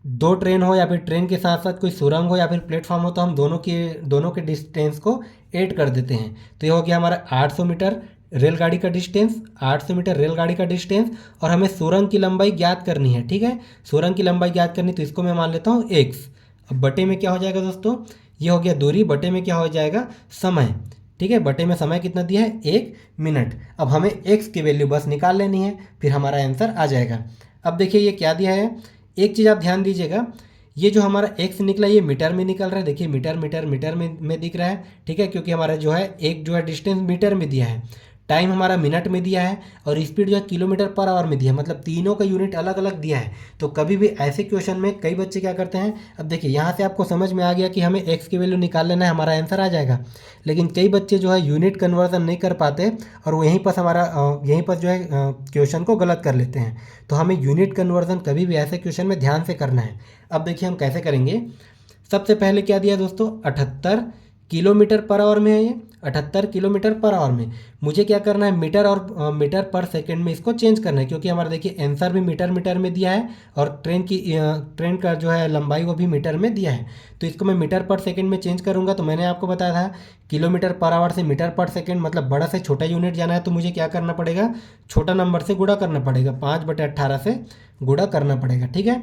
दो ट्रेन हो या फिर ट्रेन के साथ साथ कोई सुरंग हो या फिर प्लेटफॉर्म हो तो हम दोनों के डिस्टेंस को ऐड कर देते हैं। तो ये हो गया हमारा 800 मीटर रेलगाड़ी का डिस्टेंस, 800 मीटर रेलगाड़ी का डिस्टेंस, और हमें सुरंग की लंबाई ज्ञात करनी है, ठीक है। सुरंग की लंबाई ज्ञात करनी, तो इसको मैं मान लेता हूँ x। अब बटे में क्या हो जाएगा दोस्तों, ये हो गया दूरी, बटे में क्या हो जाएगा, समय, ठीक है। बटे में समय कितना दिया है, 1 मिनट। अब हमें x की वैल्यू बस निकाल लेनी है, फिर हमारा आंसर आ जाएगा। अब देखिए ये क्या दिया है, एक चीज़ आप ध्यान दीजिएगा, ये जो हमारा x निकला ये मीटर में निकल रहा है। देखिए मीटर में दिख रहा है, ठीक है, क्योंकि हमारा जो है एक जो है डिस्टेंस मीटर में दिया है, टाइम हमारा मिनट में दिया है, और स्पीड जो है किलोमीटर पर आवर में दिया है, मतलब तीनों का यूनिट अलग अलग दिया है। तो कभी भी ऐसे क्वेश्चन में कई बच्चे क्या करते हैं, अब देखिए यहाँ से आपको समझ में आ गया कि हमें x की वैल्यू निकाल लेना है, हमारा आंसर आ जाएगा। लेकिन कई बच्चे जो है यूनिट कन्वर्जन नहीं कर पाते और वो यहीं पर जो है क्वेश्चन को गलत कर लेते हैं। तो हमें यूनिट कन्वर्जन कभी भी ऐसे क्वेश्चन में ध्यान से करना है। अब देखिए हम कैसे करेंगे। सबसे पहले क्या दिया दोस्तों, 78 किलोमीटर पर आवर में है, ये 78 किलोमीटर पर आवर में। मुझे क्या करना है, मीटर पर सेकंड में इसको चेंज करना है, क्योंकि हमारा देखिए आंसर भी मीटर में दिया है और ट्रेन का जो है लंबाई वो भी मीटर में दिया है। तो इसको मैं मीटर पर सेकंड में चेंज करूँगा। तो मैंने आपको बताया था किलोमीटर पर आवर से मीटर पर सेकंड, मतलब बड़ा से छोटा यूनिट जाना है तो मुझे क्या करना पड़ेगा, छोटा नंबर से गुणा करना पड़ेगा, 5/18 से गुणा करना पड़ेगा, ठीक है।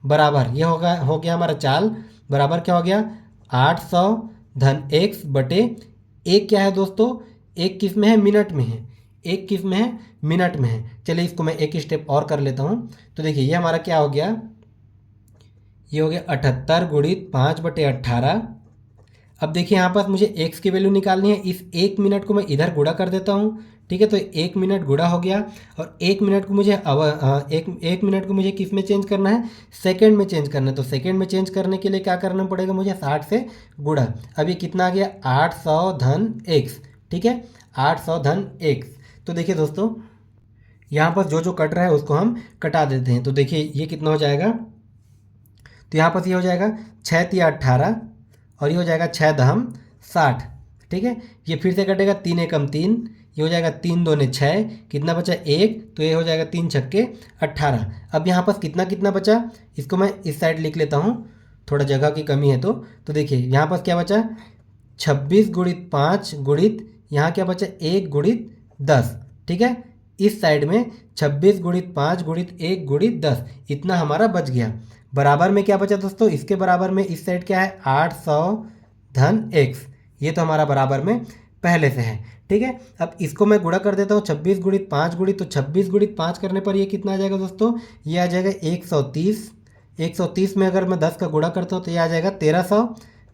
बराबर ये हो गया हमारा चाल, बराबर क्या हो गया, 800 धन x बटे, एक क्या है दोस्तों, एक किस में है, मिनट में है, एक किस में है, मिनट में है। चलिए इसको मैं एक स्टेप और कर लेता हूँ। तो देखिए ये हमारा क्या हो गया, ये हो गया 78 गुणित 5/18। अब देखिए यहाँ पर मुझे x की वैल्यू निकालनी है, इस 1 मिनट को मैं इधर गुणा कर देता हूँ, ठीक है। तो 1 मिनट गुणा हो गया, और 1 मिनट को मुझे एक मिनट को मुझे किस में चेंज करना है, सेकंड में चेंज करना है। तो सेकंड में चेंज करने के लिए क्या करना पड़ेगा, मुझे 60 से गुणा। अब ये कितना आ गया, 800 धन x, ठीक है, 800 धन x। तो देखिए दोस्तों यहाँ पर जो जो कट रहा है उसको हम कटा देते हैं। तो देखिए ये कितना हो जाएगा, तो यहाँ पर ये हो जाएगा 6 तिया 18, और ये हो जाएगा 6 दहम 60, ठीक है। ये फिर से कटेगा, 3 एकम 3, ये हो जाएगा 3 दूने 6, कितना बचा 1, तो ये हो जाएगा 3 छक्के 18। अब यहाँ पर कितना कितना बचा, इसको मैं इस साइड लिख लेता हूँ, थोड़ा जगह की कमी है। तो देखिए यहाँ पर क्या बचा, 26 गुणित 5 गुणित यहाँ क्या बचा, 1 गुणित 10, ठीक है। इस साइड में 26 गुणित 5 गुणित 1 गुणित 10, इतना हमारा बच गया। बराबर में क्या बचा दोस्तों, इसके बराबर में इस साइड क्या है, 800 धन x, ये तो हमारा बराबर में पहले से है, ठीक है। अब इसको मैं गुणा कर देता हूँ, 26 गुणित 5 गुणित, तो 26 गुणित 5 करने पर ये कितना आ जाएगा दोस्तों, ये आ जाएगा 130। 130 में अगर मैं 10 का गुणा करता हूँ तो ये आ जाएगा 1300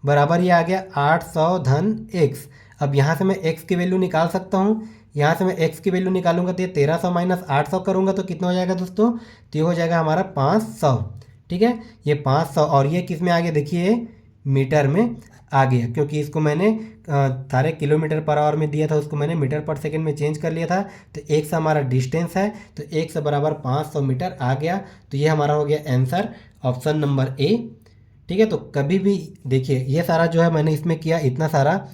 बराबर ये आ गया 800 धन x। अब यहाँ से मैं x की वैल्यू निकाल सकता हूँ। यहाँ से मैं x की वैल्यू निकालूंगा तो ये 1300 माइनस 800 करूँगा तो कितना हो जाएगा दोस्तों, तो ये हो जाएगा हमारा 500। ठीक है, ये 500 और ये किस में आ गया, देखिए मीटर में आ गया, क्योंकि इसको मैंने सारे किलोमीटर पर आवर में दिया था, उसको मैंने मीटर पर सेकंड में चेंज कर लिया था। तो एक से हमारा डिस्टेंस है, तो एक से बराबर 500 मीटर आ गया। तो ये हमारा हो गया आंसर, ऑप्शन नंबर ए। ठीक है, तो कभी भी देखिए ये सारा जो है मैंने इसमें किया इतना सारा,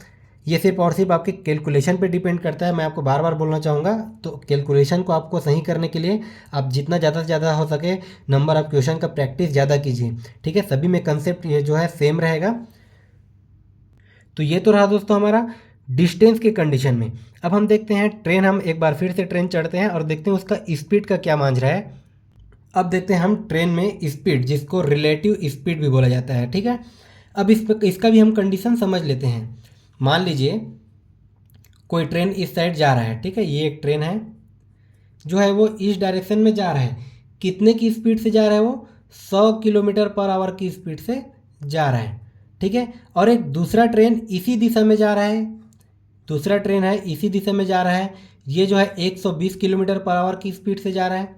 ये सिर्फ और सिर्फ आपके कैलकुलेशन पे डिपेंड करता है। मैं आपको बार बार बोलना चाहूँगा, तो कैलकुलेशन को आपको सही करने के लिए आप जितना ज़्यादा से ज़्यादा हो सके नंबर ऑफ क्वेश्चन का प्रैक्टिस ज़्यादा कीजिए। ठीक है, सभी में कंसेप्ट ये जो है सेम रहेगा। तो ये तो रहा दोस्तों हमारा डिस्टेंस के कंडीशन में। अब हम देखते हैं ट्रेन, हम एक बार फिर से ट्रेन चढ़ते हैं और देखते हैं उसका स्पीड का क्या मांझ रहा है। अब देखते हैं हम ट्रेन में स्पीड, जिसको रिलेटिव स्पीड भी बोला जाता है। ठीक है, अब इसका भी हम कंडीशन समझ लेते हैं। मान लीजिए कोई ट्रेन इस साइड जा रहा है। ठीक है, ये एक ट्रेन है जो है वो इस डायरेक्शन में जा रहा है। कितने की स्पीड से जा रहा है वो, 100 किलोमीटर पर आवर की स्पीड से जा रहा है। ठीक है, और एक दूसरा ट्रेन इसी दिशा में जा रहा है, दूसरा ट्रेन है इसी दिशा में जा रहा है। ये जो है 120 किलोमीटर पर आवर की स्पीड से जा रहा है,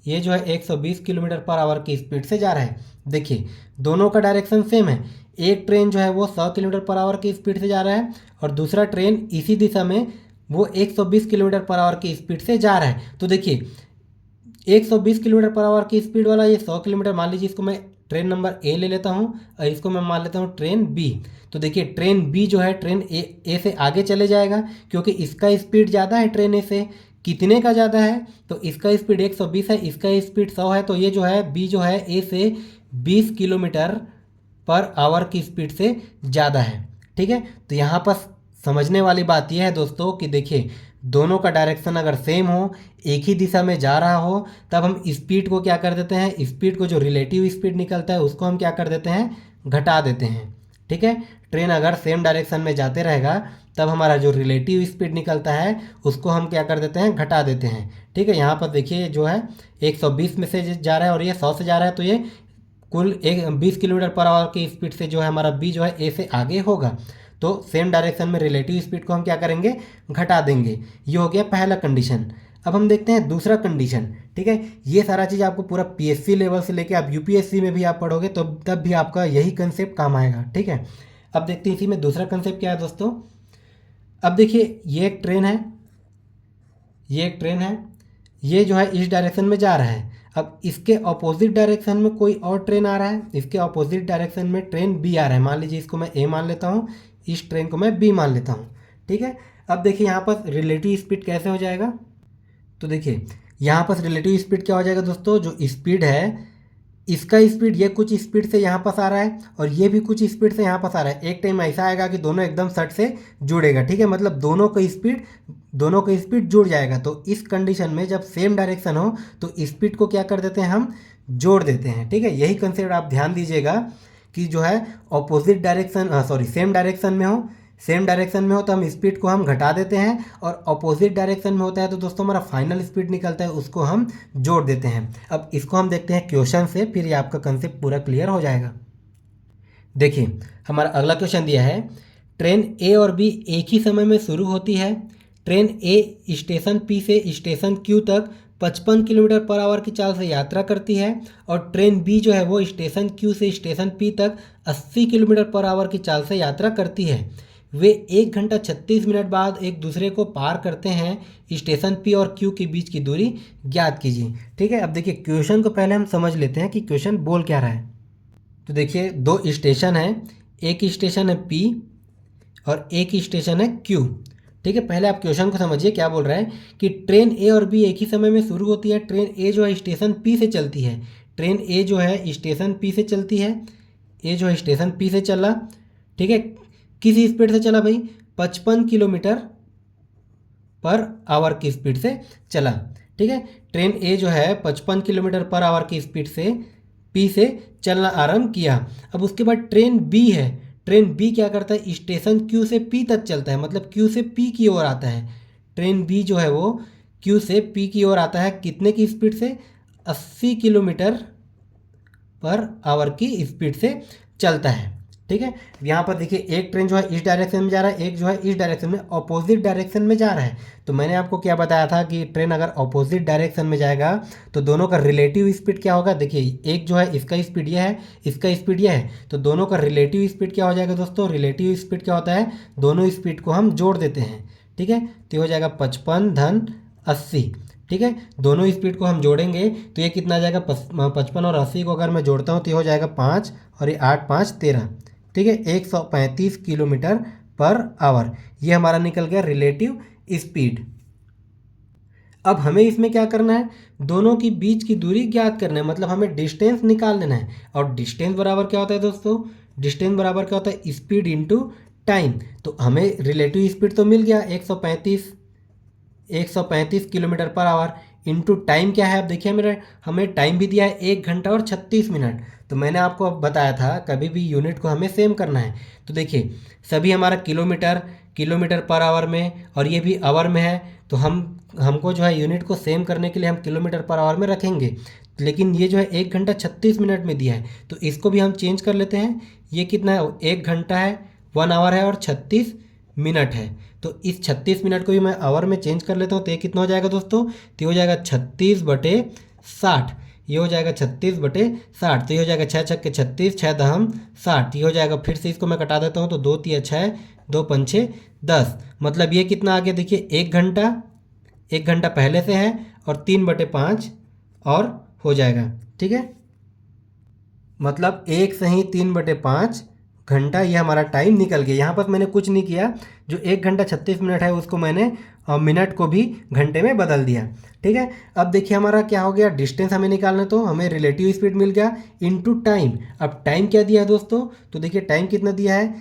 ये जो है 120 किलोमीटर पर आवर की स्पीड से जा रहा है। देखिए दोनों का डायरेक्शन सेम है। एक ट्रेन जो है वो 100 किलोमीटर पर आवर की स्पीड से जा रहा है और दूसरा ट्रेन इसी दिशा में वो 120 किलोमीटर पर आवर की स्पीड से जा रहा है। तो देखिए 120 किलोमीटर पर आवर की स्पीड वाला ये 100 किलोमीटर, मान लीजिए इसको मैं ट्रेन नंबर ए ले लेता हूँ और इसको मैं मान लेता हूँ ट्रेन बी। तो देखिए ट्रेन बी जो है ट्रेन ए से आगे चले जाएगा, क्योंकि इसका स्पीड ज़्यादा है ट्रेन ए से। कितने का ज़्यादा है, तो इसका स्पीड 120 है, इसका स्पीड 100 है। तो ये जो है बी जो है ए से 20 किलोमीटर पर आवर की स्पीड से ज़्यादा है। ठीक है, तो यहाँ पर समझने वाली बात यह है दोस्तों कि देखिए दोनों का डायरेक्शन अगर सेम हो, एक ही दिशा में जा रहा हो, तब हम स्पीड को क्या कर देते हैं, स्पीड को जो रिलेटिव स्पीड निकलता है उसको हम क्या कर देते हैं, घटा देते हैं। ठीक है, ट्रेन अगर सेम डायरेक्शन में जाते रहेगा तब हमारा जो रिलेटिव स्पीड निकलता है उसको हम क्या कर देते हैं, घटा देते हैं। ठीक है, यहाँ पर देखिए जो है 120 में से जा रहा है और ये 100 से जा रहा है, तो ये कुल 20 किलोमीटर पर आवर की स्पीड से जो है हमारा बी जो है ए से आगे होगा। तो सेम डायरेक्शन में रिलेटिव स्पीड को हम क्या करेंगे, घटा देंगे। ये हो गया पहला कंडीशन। अब हम देखते हैं दूसरा कंडीशन। ठीक है, ये सारा चीज़ आपको पूरा पीएससी लेवल से लेके आप यूपीएससी में भी आप पढ़ोगे तो तब भी आपका यही कंसेप्ट काम आएगा। ठीक है, अब देखते हैं इसी में दूसरा कंसेप्ट क्या है दोस्तों। अब देखिए ये एक ट्रेन है, ये एक ट्रेन है, ये जो है इस डायरेक्शन में जा रहा है। अब इसके ऑपोजिट डायरेक्शन में कोई और ट्रेन आ रहा है, इसके ऑपोजिट डायरेक्शन में ट्रेन बी आ रहा है। मान लीजिए इसको मैं ए मान लेता हूँ, इस ट्रेन को मैं बी मान लेता हूँ। ठीक है, अब देखिए यहाँ पर रिलेटिव स्पीड कैसे हो जाएगा। तो देखिए यहाँ पर रिलेटिव स्पीड क्या हो जाएगा दोस्तों, जो स्पीड है इसका स्पीड ये कुछ स्पीड से यहाँ पास आ रहा है और ये भी कुछ स्पीड से यहाँ पास आ रहा है। एक टाइम ऐसा आएगा कि दोनों एकदम सट से जुड़ेगा। ठीक है, मतलब दोनों का स्पीड जुड़ जाएगा। तो इस कंडीशन में जब सेम डायरेक्शन हो तो स्पीड को क्या कर देते हैं, हम जोड़ देते हैं। ठीक है, यही कंसेप्ट आप ध्यान दीजिएगा कि जो है ऑपोजिट डायरेक्शन सेम डायरेक्शन में हो तो हम स्पीड को हम घटा देते हैं, और अपोजिट डायरेक्शन में होता है तो दोस्तों हमारा फाइनल स्पीड निकलता है उसको हम जोड़ देते हैं। अब इसको हम देखते हैं क्वेश्चन से, फिर ये आपका कंसेप्ट पूरा क्लियर हो जाएगा। देखिए हमारा अगला क्वेश्चन दिया है, ट्रेन ए और बी एक ही समय में शुरू होती है। ट्रेन ए स्टेशन पी से स्टेशन क्यू तक 55 किलोमीटर पर आवर की चाल से यात्रा करती है और ट्रेन बी जो है वो स्टेशन क्यू से स्टेशन पी तक 80 किलोमीटर पर आवर की चाल से यात्रा करती है। वे 1 घंटा 36 मिनट बाद एक दूसरे को पार करते हैं। स्टेशन पी और क्यू के बीच की दूरी ज्ञात कीजिए। ठीक है, अब देखिए क्वेश्चन को पहले हम समझ लेते हैं कि क्वेश्चन बोल क्या रहा है। तो देखिए दो स्टेशन है, एक स्टेशन है पी और एक स्टेशन है क्यू। ठीक है, पहले आप क्वेश्चन को समझिए क्या बोल रहा है कि ट्रेन ए और बी एक ही समय में शुरू होती है। ट्रेन ए जो है स्टेशन पी से चलती है, ट्रेन ए जो है स्टेशन पी से चलती है, ए जो है स्टेशन पी से चला। ठीक है, किस स्पीड से चला भाई, 55 किलोमीटर पर आवर की स्पीड से चला। ठीक है, ट्रेन ए जो है 55 किलोमीटर पर आवर की स्पीड से पी से चलना आरंभ किया। अब उसके बाद ट्रेन बी है, ट्रेन बी क्या करता है, स्टेशन क्यू से पी तक चलता है, मतलब क्यू से पी की ओर आता है। ट्रेन बी जो है वो क्यू से पी की ओर आता है, कितने की स्पीड से, 80 किलोमीटर पर आवर की स्पीड से चलता है। ठीक है। यहाँ पर देखिए एक ट्रेन जो है इस डायरेक्शन में जा रहा है, एक जो है इस डायरेक्शन में ऑपोजिट डायरेक्शन में जा रहा है। तो मैंने आपको क्या बताया था कि ट्रेन अगर ऑपोजिट डायरेक्शन में जाएगा तो दोनों का रिलेटिव स्पीड क्या होगा। देखिए एक जो है इसका स्पीड यह है, इसका स्पीड यह है, तो दोनों का रिलेटिव स्पीड क्या हो जाएगा दोस्तों। रिलेटिव स्पीड क्या होता है, दोनों स्पीड को हम जोड़ देते हैं। ठीक है, तो ये हो जाएगा 55 धन 80। ठीक है, दोनों स्पीड को हम जोड़ेंगे तो ये कितना आ जाएगा, 55 और 80 को अगर मैं जोड़ता हूँ तो ये हो जाएगा 5 और ये 8 5 13। ठीक है, 135 किलोमीटर पर आवर, ये हमारा निकल गया रिलेटिव स्पीड। अब हमें इसमें क्या करना है, दोनों की बीच की दूरी ज्ञात करना है, मतलब हमें डिस्टेंस निकाल लेना है। और डिस्टेंस बराबर क्या होता है दोस्तों, डिस्टेंस बराबर क्या होता है, स्पीड इंटू टाइम। तो हमें रिलेटिव स्पीड तो मिल गया 135 kilometre per hour, into time क्या है। अब देखिए मेरा हमें टाइम भी दिया है 1 घंटा और 36 मिनट। तो मैंने आपको अब बताया था कभी भी यूनिट को हमें सेम करना है। तो देखिए सभी हमारा किलोमीटर पर आवर में और ये भी आवर में है, तो हमको जो है यूनिट को सेम करने के लिए हम किलोमीटर पर आवर में रखेंगे। लेकिन ये जो है 1 घंटा 36 मिनट में दिया है, तो इसको भी हम चेंज कर लेते हैं। ये कितना है, 1 घंटा है, 1 आवर है और 36 मिनट है। तो इस 36 मिनट को भी मैं आवर में चेंज कर लेता हूँ, तो ये कितना हो जाएगा दोस्तों, तो ये हो जाएगा 36/60। ये हो जाएगा 36/60। तो ये हो जाएगा 6 छक्के 36, 6 दहम 60। ये हो जाएगा, फिर से इसको मैं कटा देता हूँ, तो 2 तिया 6, 2 पंछे 10। मतलब ये कितना आ गया, देखिए 1 घंटा पहले से है और 3/5 और हो जाएगा। ठीक है, मतलब 1 सही 3/5 घंटा ये हमारा टाइम निकल गया। यहाँ पर मैंने कुछ नहीं किया, जो 1 घंटा 36 मिनट है उसको मैंने मिनट को भी घंटे में बदल दिया। ठीक है, अब देखिए हमारा क्या हो गया, डिस्टेंस हमें निकालना, तो हमें रिलेटिव स्पीड मिल गया इनटू टाइम। अब टाइम क्या दिया है दोस्तों, तो देखिए टाइम कितना दिया है,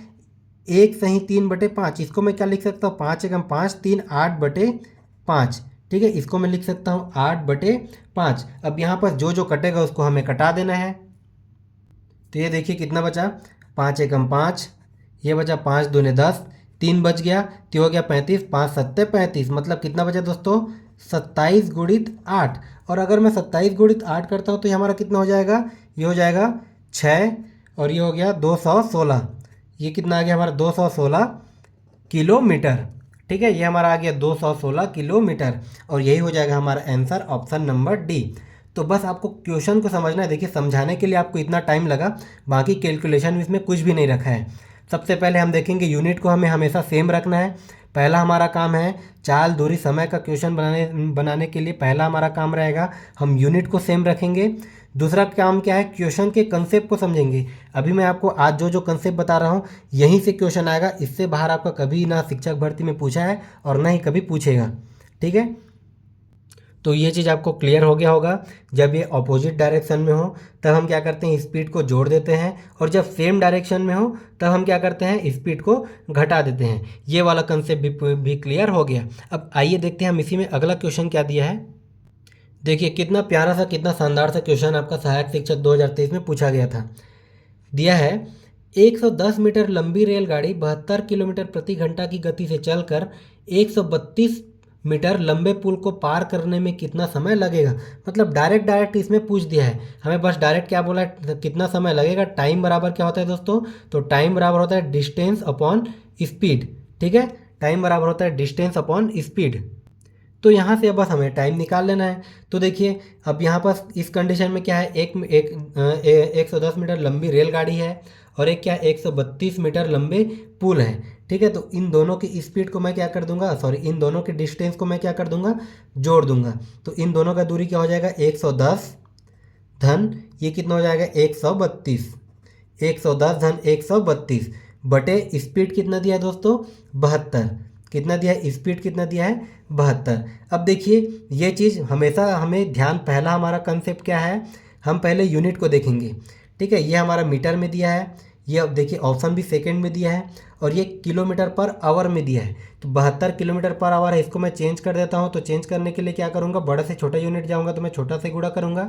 1 सही 3/5। इसको मैं क्या लिख सकता हूँ, 5 एकम 5 3 8/5। ठीक है, इसको मैं लिख सकता हूँ 8/5। अब यहाँ पर जो जो कटेगा उसको हमें कटा देना है। तो ये देखिए कितना बचा, 5 एकम 5, ये बचा 5 दूने 10, 3 बच गया, तो हो गया 35, 5 सत्ते 35। मतलब कितना बचा दोस्तों, 27 गुणित 8। और अगर मैं 27 गुणित 8 करता हूँ तो ये हमारा कितना हो जाएगा, ये हो जाएगा 6 और ये हो गया 216। ये कितना आ गया हमारा, 216 किलोमीटर। ठीक है, ये हमारा आ गया 216 किलोमीटर और यही हो जाएगा हमारा आंसर, ऑप्शन नंबर डी। तो बस आपको क्वेश्चन को समझना है। देखिए समझाने के लिए आपको इतना टाइम लगा, बाकी कैलकुलेशन इसमें कुछ भी नहीं रखा है। सबसे पहले हम देखेंगे यूनिट को हमें हमेशा सेम रखना है। पहला हमारा काम है चाल दूरी समय का क्वेश्चन बनाने के लिए पहला हमारा काम रहेगा हम यूनिट को सेम रखेंगे। दूसरा काम क्या है, क्वेश्चन के कंसेप्ट को समझेंगे। अभी मैं आपको आज जो जो कंसेप्ट बता रहा हूँ यहीं से क्वेश्चन आएगा, इससे बाहर आपका कभी ना शिक्षक भर्ती में पूछा है और ना ही कभी पूछेगा। ठीक है, तो ये चीज़ आपको क्लियर हो गया होगा। जब ये ऑपोजिट डायरेक्शन में हो तब हम क्या करते हैं, स्पीड को जोड़ देते हैं, और जब सेम डायरेक्शन में हो तब हम क्या करते हैं, स्पीड को घटा देते हैं। ये वाला कंसेप्ट भी क्लियर हो गया। अब आइए देखते हैं हम इसी में अगला क्वेश्चन क्या दिया है। देखिए कितना प्यारा सा, कितना शानदार सा क्वेश्चन आपका सहायक शिक्षक 2023 में पूछा गया था। दिया है 110 मीटर लंबी रेलगाड़ी 72 किलोमीटर प्रति घंटा की गति से चलकर 132 मीटर लंबे पुल को पार करने में कितना समय लगेगा। मतलब डायरेक्ट इसमें पूछ दिया है हमें, बस डायरेक्ट क्या बोला है, कितना समय लगेगा। टाइम बराबर क्या होता है दोस्तों, तो टाइम बराबर होता है डिस्टेंस अपॉन स्पीड। ठीक है, टाइम बराबर होता है डिस्टेंस अपॉन स्पीड। तो यहाँ से बस हमें टाइम निकाल लेना है। तो देखिए अब यहाँ पर इस कंडीशन में क्या है, 110 मीटर लंबी रेलगाड़ी है और एक क्या 132 मीटर लंबे पुल है। ठीक है, तो इन दोनों की स्पीड को मैं क्या कर दूंगा, सॉरी इन दोनों के डिस्टेंस को मैं क्या कर दूंगा, जोड़ दूंगा। तो इन दोनों का दूरी क्या हो जाएगा, 110 धन ये कितना हो जाएगा 132, 110 धन 132 बटे स्पीड कितना दिया है दोस्तों, 72। कितना दिया है, स्पीड कितना दिया है, 72। अब देखिए ये चीज़ हमेशा हमें ध्यान, पहला हमारा कंसेप्ट क्या है, हम पहले यूनिट को देखेंगे। ठीक है, ये हमारा मीटर में दिया है, ये अब देखिए ऑप्शन भी सेकंड में दिया है, और ये किलोमीटर पर आवर में दिया है। तो 72 किलोमीटर पर आवर है, इसको मैं चेंज कर देता हूँ। तो चेंज करने के लिए क्या करूँगा, बड़ा से छोटा यूनिट जाऊँगा तो मैं छोटा से गुणा करूँगा,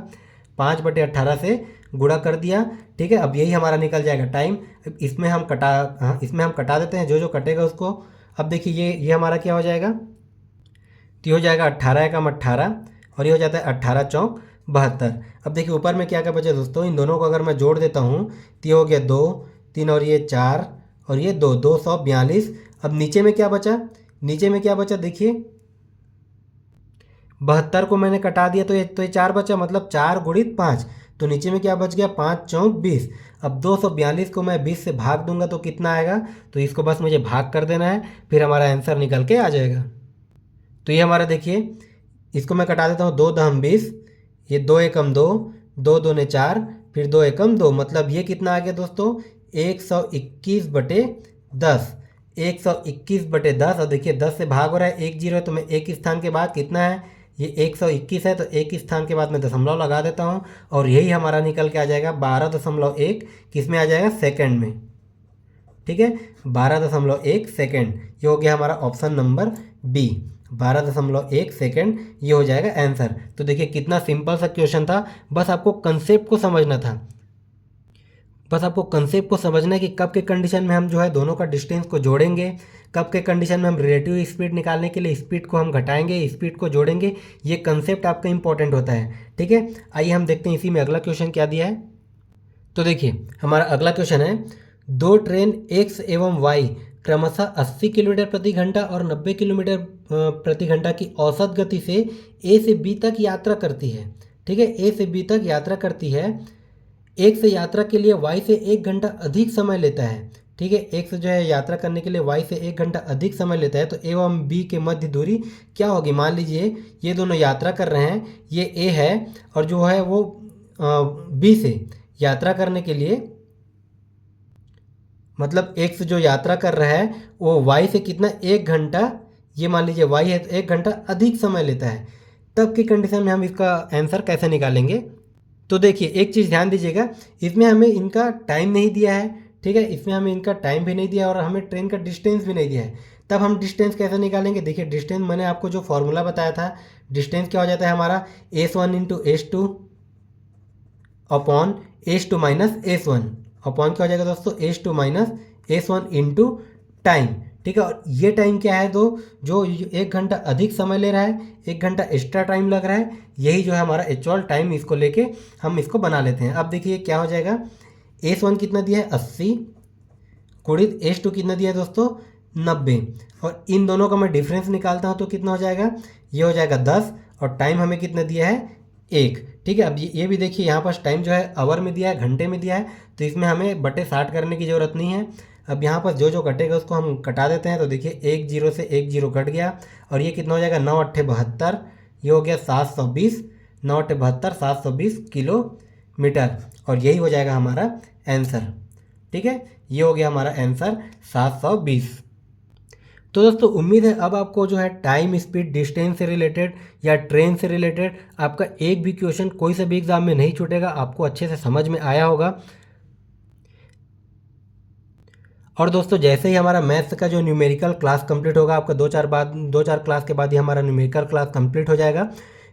5/18 से गुणा कर दिया। ठीक है, अब यही हमारा निकल जाएगा टाइम। इसमें हम कटा देते हैं, जो जो कटेगा उसको। अब देखिए ये हमारा क्या हो जाएगा, तो ये हो जाएगा 18 एकम 18 और ये हो जाता है 18 चौक 72। अब देखिए ऊपर में क्या क्या बचा दोस्तों, इन दोनों को अगर मैं जोड़ देता हूँ तो ये हो गया 2 3 और ये 4 और ये 2, 242। अब नीचे में क्या बचा, नीचे में क्या बचा देखिए, 72 को मैंने कटा दिया तो ये 4 बचा, मतलब 4 गुणित 5, तो नीचे में क्या बच गया, 5 चौक 20। अब 242 को मैं 20 से भाग दूंगा तो कितना आएगा, तो इसको बस मुझे भाग कर देना है, फिर हमारा आंसर निकल के आ जाएगा। तो ये हमारा देखिए, इसको मैं कटा देता हूँ, 2 दहम 20, ये 2 एकम 2, 2 दूने 4, फिर 2 एकम 2, मतलब ये कितना आ गया दोस्तों, 121/10। 121/10, और देखिए 10 से भाग हो रहा है, 1 जीरो है तो मैं एक स्थान के बाद कितना है, ये 121 है तो एक स्थान के बाद मैं दशमलव लगा देता हूँ, और यही हमारा निकल के आ जाएगा 12.1, किस में आ जाएगा, सेकंड में। ठीक है, 12.1 सेकंड, ये हो गया हमारा ऑप्शन नंबर बी, 12.1 सेकंड, ये हो जाएगा आंसर। तो देखिए कितना सिंपल सा क्वेश्चन था, बस आपको कंसेप्ट को समझना था, बस आपको कंसेप्ट को समझना है कि कब के कंडीशन में हम जो है दोनों का डिस्टेंस को जोड़ेंगे, कब के कंडीशन में हम रिलेटिव स्पीड निकालने के लिए स्पीड को हम घटाएंगे, स्पीड को जोड़ेंगे, ये कंसेप्ट आपका इंपॉर्टेंट होता है। ठीक है, आइए हम देखते हैं इसी में अगला क्वेश्चन क्या दिया है। तो देखिए हमारा अगला क्वेश्चन है, दो ट्रेन एक्स एवं वाई क्रमशः 80 किलोमीटर प्रति घंटा और 90 किलोमीटर प्रति घंटा की औसत गति से ए से बी तक यात्रा करती है। ठीक है, ए से बी तक यात्रा करती है, एक से यात्रा के लिए वाई से 1 घंटा अधिक समय लेता है। ठीक है, एक से जो है यात्रा करने के लिए वाई से 1 घंटा अधिक समय लेता है, तो ए एवं बी के मध्य दूरी क्या होगी। मान लीजिए ये दोनों यात्रा कर रहे हैं, ये ए है और जो है वो बी से यात्रा करने के लिए, मतलब एक से जो यात्रा कर रहा है वो वाई से कितना, 1 घंटा, ये मान लीजिए वाई है तो 1 घंटा अधिक समय लेता है। तब की कंडीशन में हम इसका आंसर कैसे निकालेंगे। तो देखिए एक चीज़ ध्यान दीजिएगा, इसमें हमें इनका टाइम नहीं दिया है। ठीक है, इसमें हमें इनका टाइम भी नहीं दिया और हमें ट्रेन का डिस्टेंस भी नहीं दिया है। तब हम डिस्टेंस कैसे निकालेंगे, देखिए डिस्टेंस मैंने आपको जो फॉर्मूला बताया था, डिस्टेंस क्या हो जाता है हमारा, S1 into S2 upon S2 minus S1, upon क्या हो जाएगा दोस्तों, S2 minus S1 into time. ठीक है, और ये टाइम क्या है, तो जो 1 घंटा अधिक समय ले रहा है, 1 घंटा एक्स्ट्रा टाइम लग रहा है, यही जो है हमारा एक्चुअल टाइम, इसको लेके हम इसको बना लेते हैं। अब देखिए क्या हो जाएगा, S1 कितना दिया है 80 गुणित S2 कितना दिया है दोस्तों 90, और इन दोनों का मैं डिफरेंस निकालता हूँ तो कितना हो जाएगा, ये हो जाएगा 10, और टाइम हमें कितना दिया है 1। ठीक है, अब ये भी देखिए यहाँ पर टाइम जो है आवर में दिया है, घंटे में दिया है, तो इसमें हमें बटे 60 करने की ज़रूरत नहीं है। अब यहाँ पर जो जो कटेगा उसको हम कटा देते हैं, तो देखिए 1 जीरो से 1 जीरो कट गया, और ये कितना हो जाएगा 9 अट्ठे 72, ये हो गया 720, 9 अट्ठे 72, 720 किलोमीटर, और यही हो जाएगा हमारा आंसर। ठीक है, ये हो गया हमारा आंसर 720। तो दोस्तों उम्मीद है अब आपको जो है टाइम, स्पीड, डिस्टेंस से रिलेटेड या ट्रेन से रिलेटेड आपका एक भी क्वेश्चन कोई से भी एग्जाम में नहीं छूटेगा, आपको अच्छे से समझ में आया होगा। और दोस्तों जैसे ही हमारा मैथ्स का जो न्यूमेरिकल क्लास कंप्लीट होगा, आपका 2-4 क्लास के बाद ही हमारा न्यूमेरिकल क्लास कंप्लीट हो जाएगा।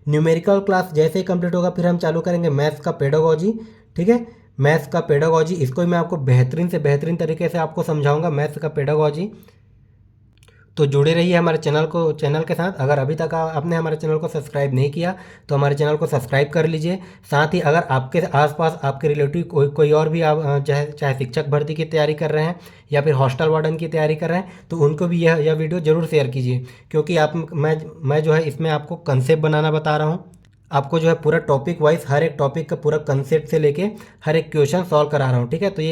न्यूमेरिकल क्लास जैसे ही कंप्लीट होगा फिर हम चालू करेंगे मैथ्स का पेडागोजी। ठीक है, मैथ्स का पेडागोजी, इसको मैं आपको बेहतरीन से बेहतरीन तरीके से आपको समझाऊंगा, मैथ्स का पेडागोजी। तो जुड़े रहिए हमारे चैनल के साथ। अगर अभी तक आपने हमारे चैनल को सब्सक्राइब नहीं किया तो हमारे चैनल को सब्सक्राइब कर लीजिए। साथ ही अगर आपके आसपास आपके रिलेटिव कोई और भी आप चाहे शिक्षक भर्ती की तैयारी कर रहे हैं या फिर हॉस्टल वार्डन की तैयारी कर रहे हैं तो उनको भी यह वीडियो ज़रूर शेयर कीजिए, क्योंकि मैं जो है इसमें आपको कंसेप्ट बनाना बता रहा हूँ। आपको जो है पूरा टॉपिक वाइज हर एक टॉपिक का पूरा कंसेप्ट से लेके हर एक क्वेश्चन सॉल्व करा रहा हूँ। ठीक है, तो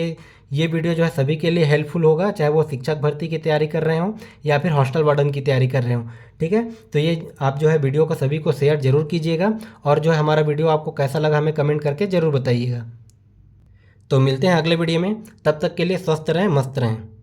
ये वीडियो जो है सभी के लिए हेल्पफुल होगा, चाहे वो शिक्षक भर्ती की तैयारी कर रहे हों या फिर हॉस्टल वार्डन की तैयारी कर रहे हों। ठीक है, तो ये आप जो है वीडियो को सभी को शेयर जरूर कीजिएगा, और जो है हमारा वीडियो आपको कैसा लगा हमें कमेंट करके ज़रूर बताइएगा। तो मिलते हैं अगले वीडियो में, तब तक के लिए स्वस्थ रहें, मस्त रहें।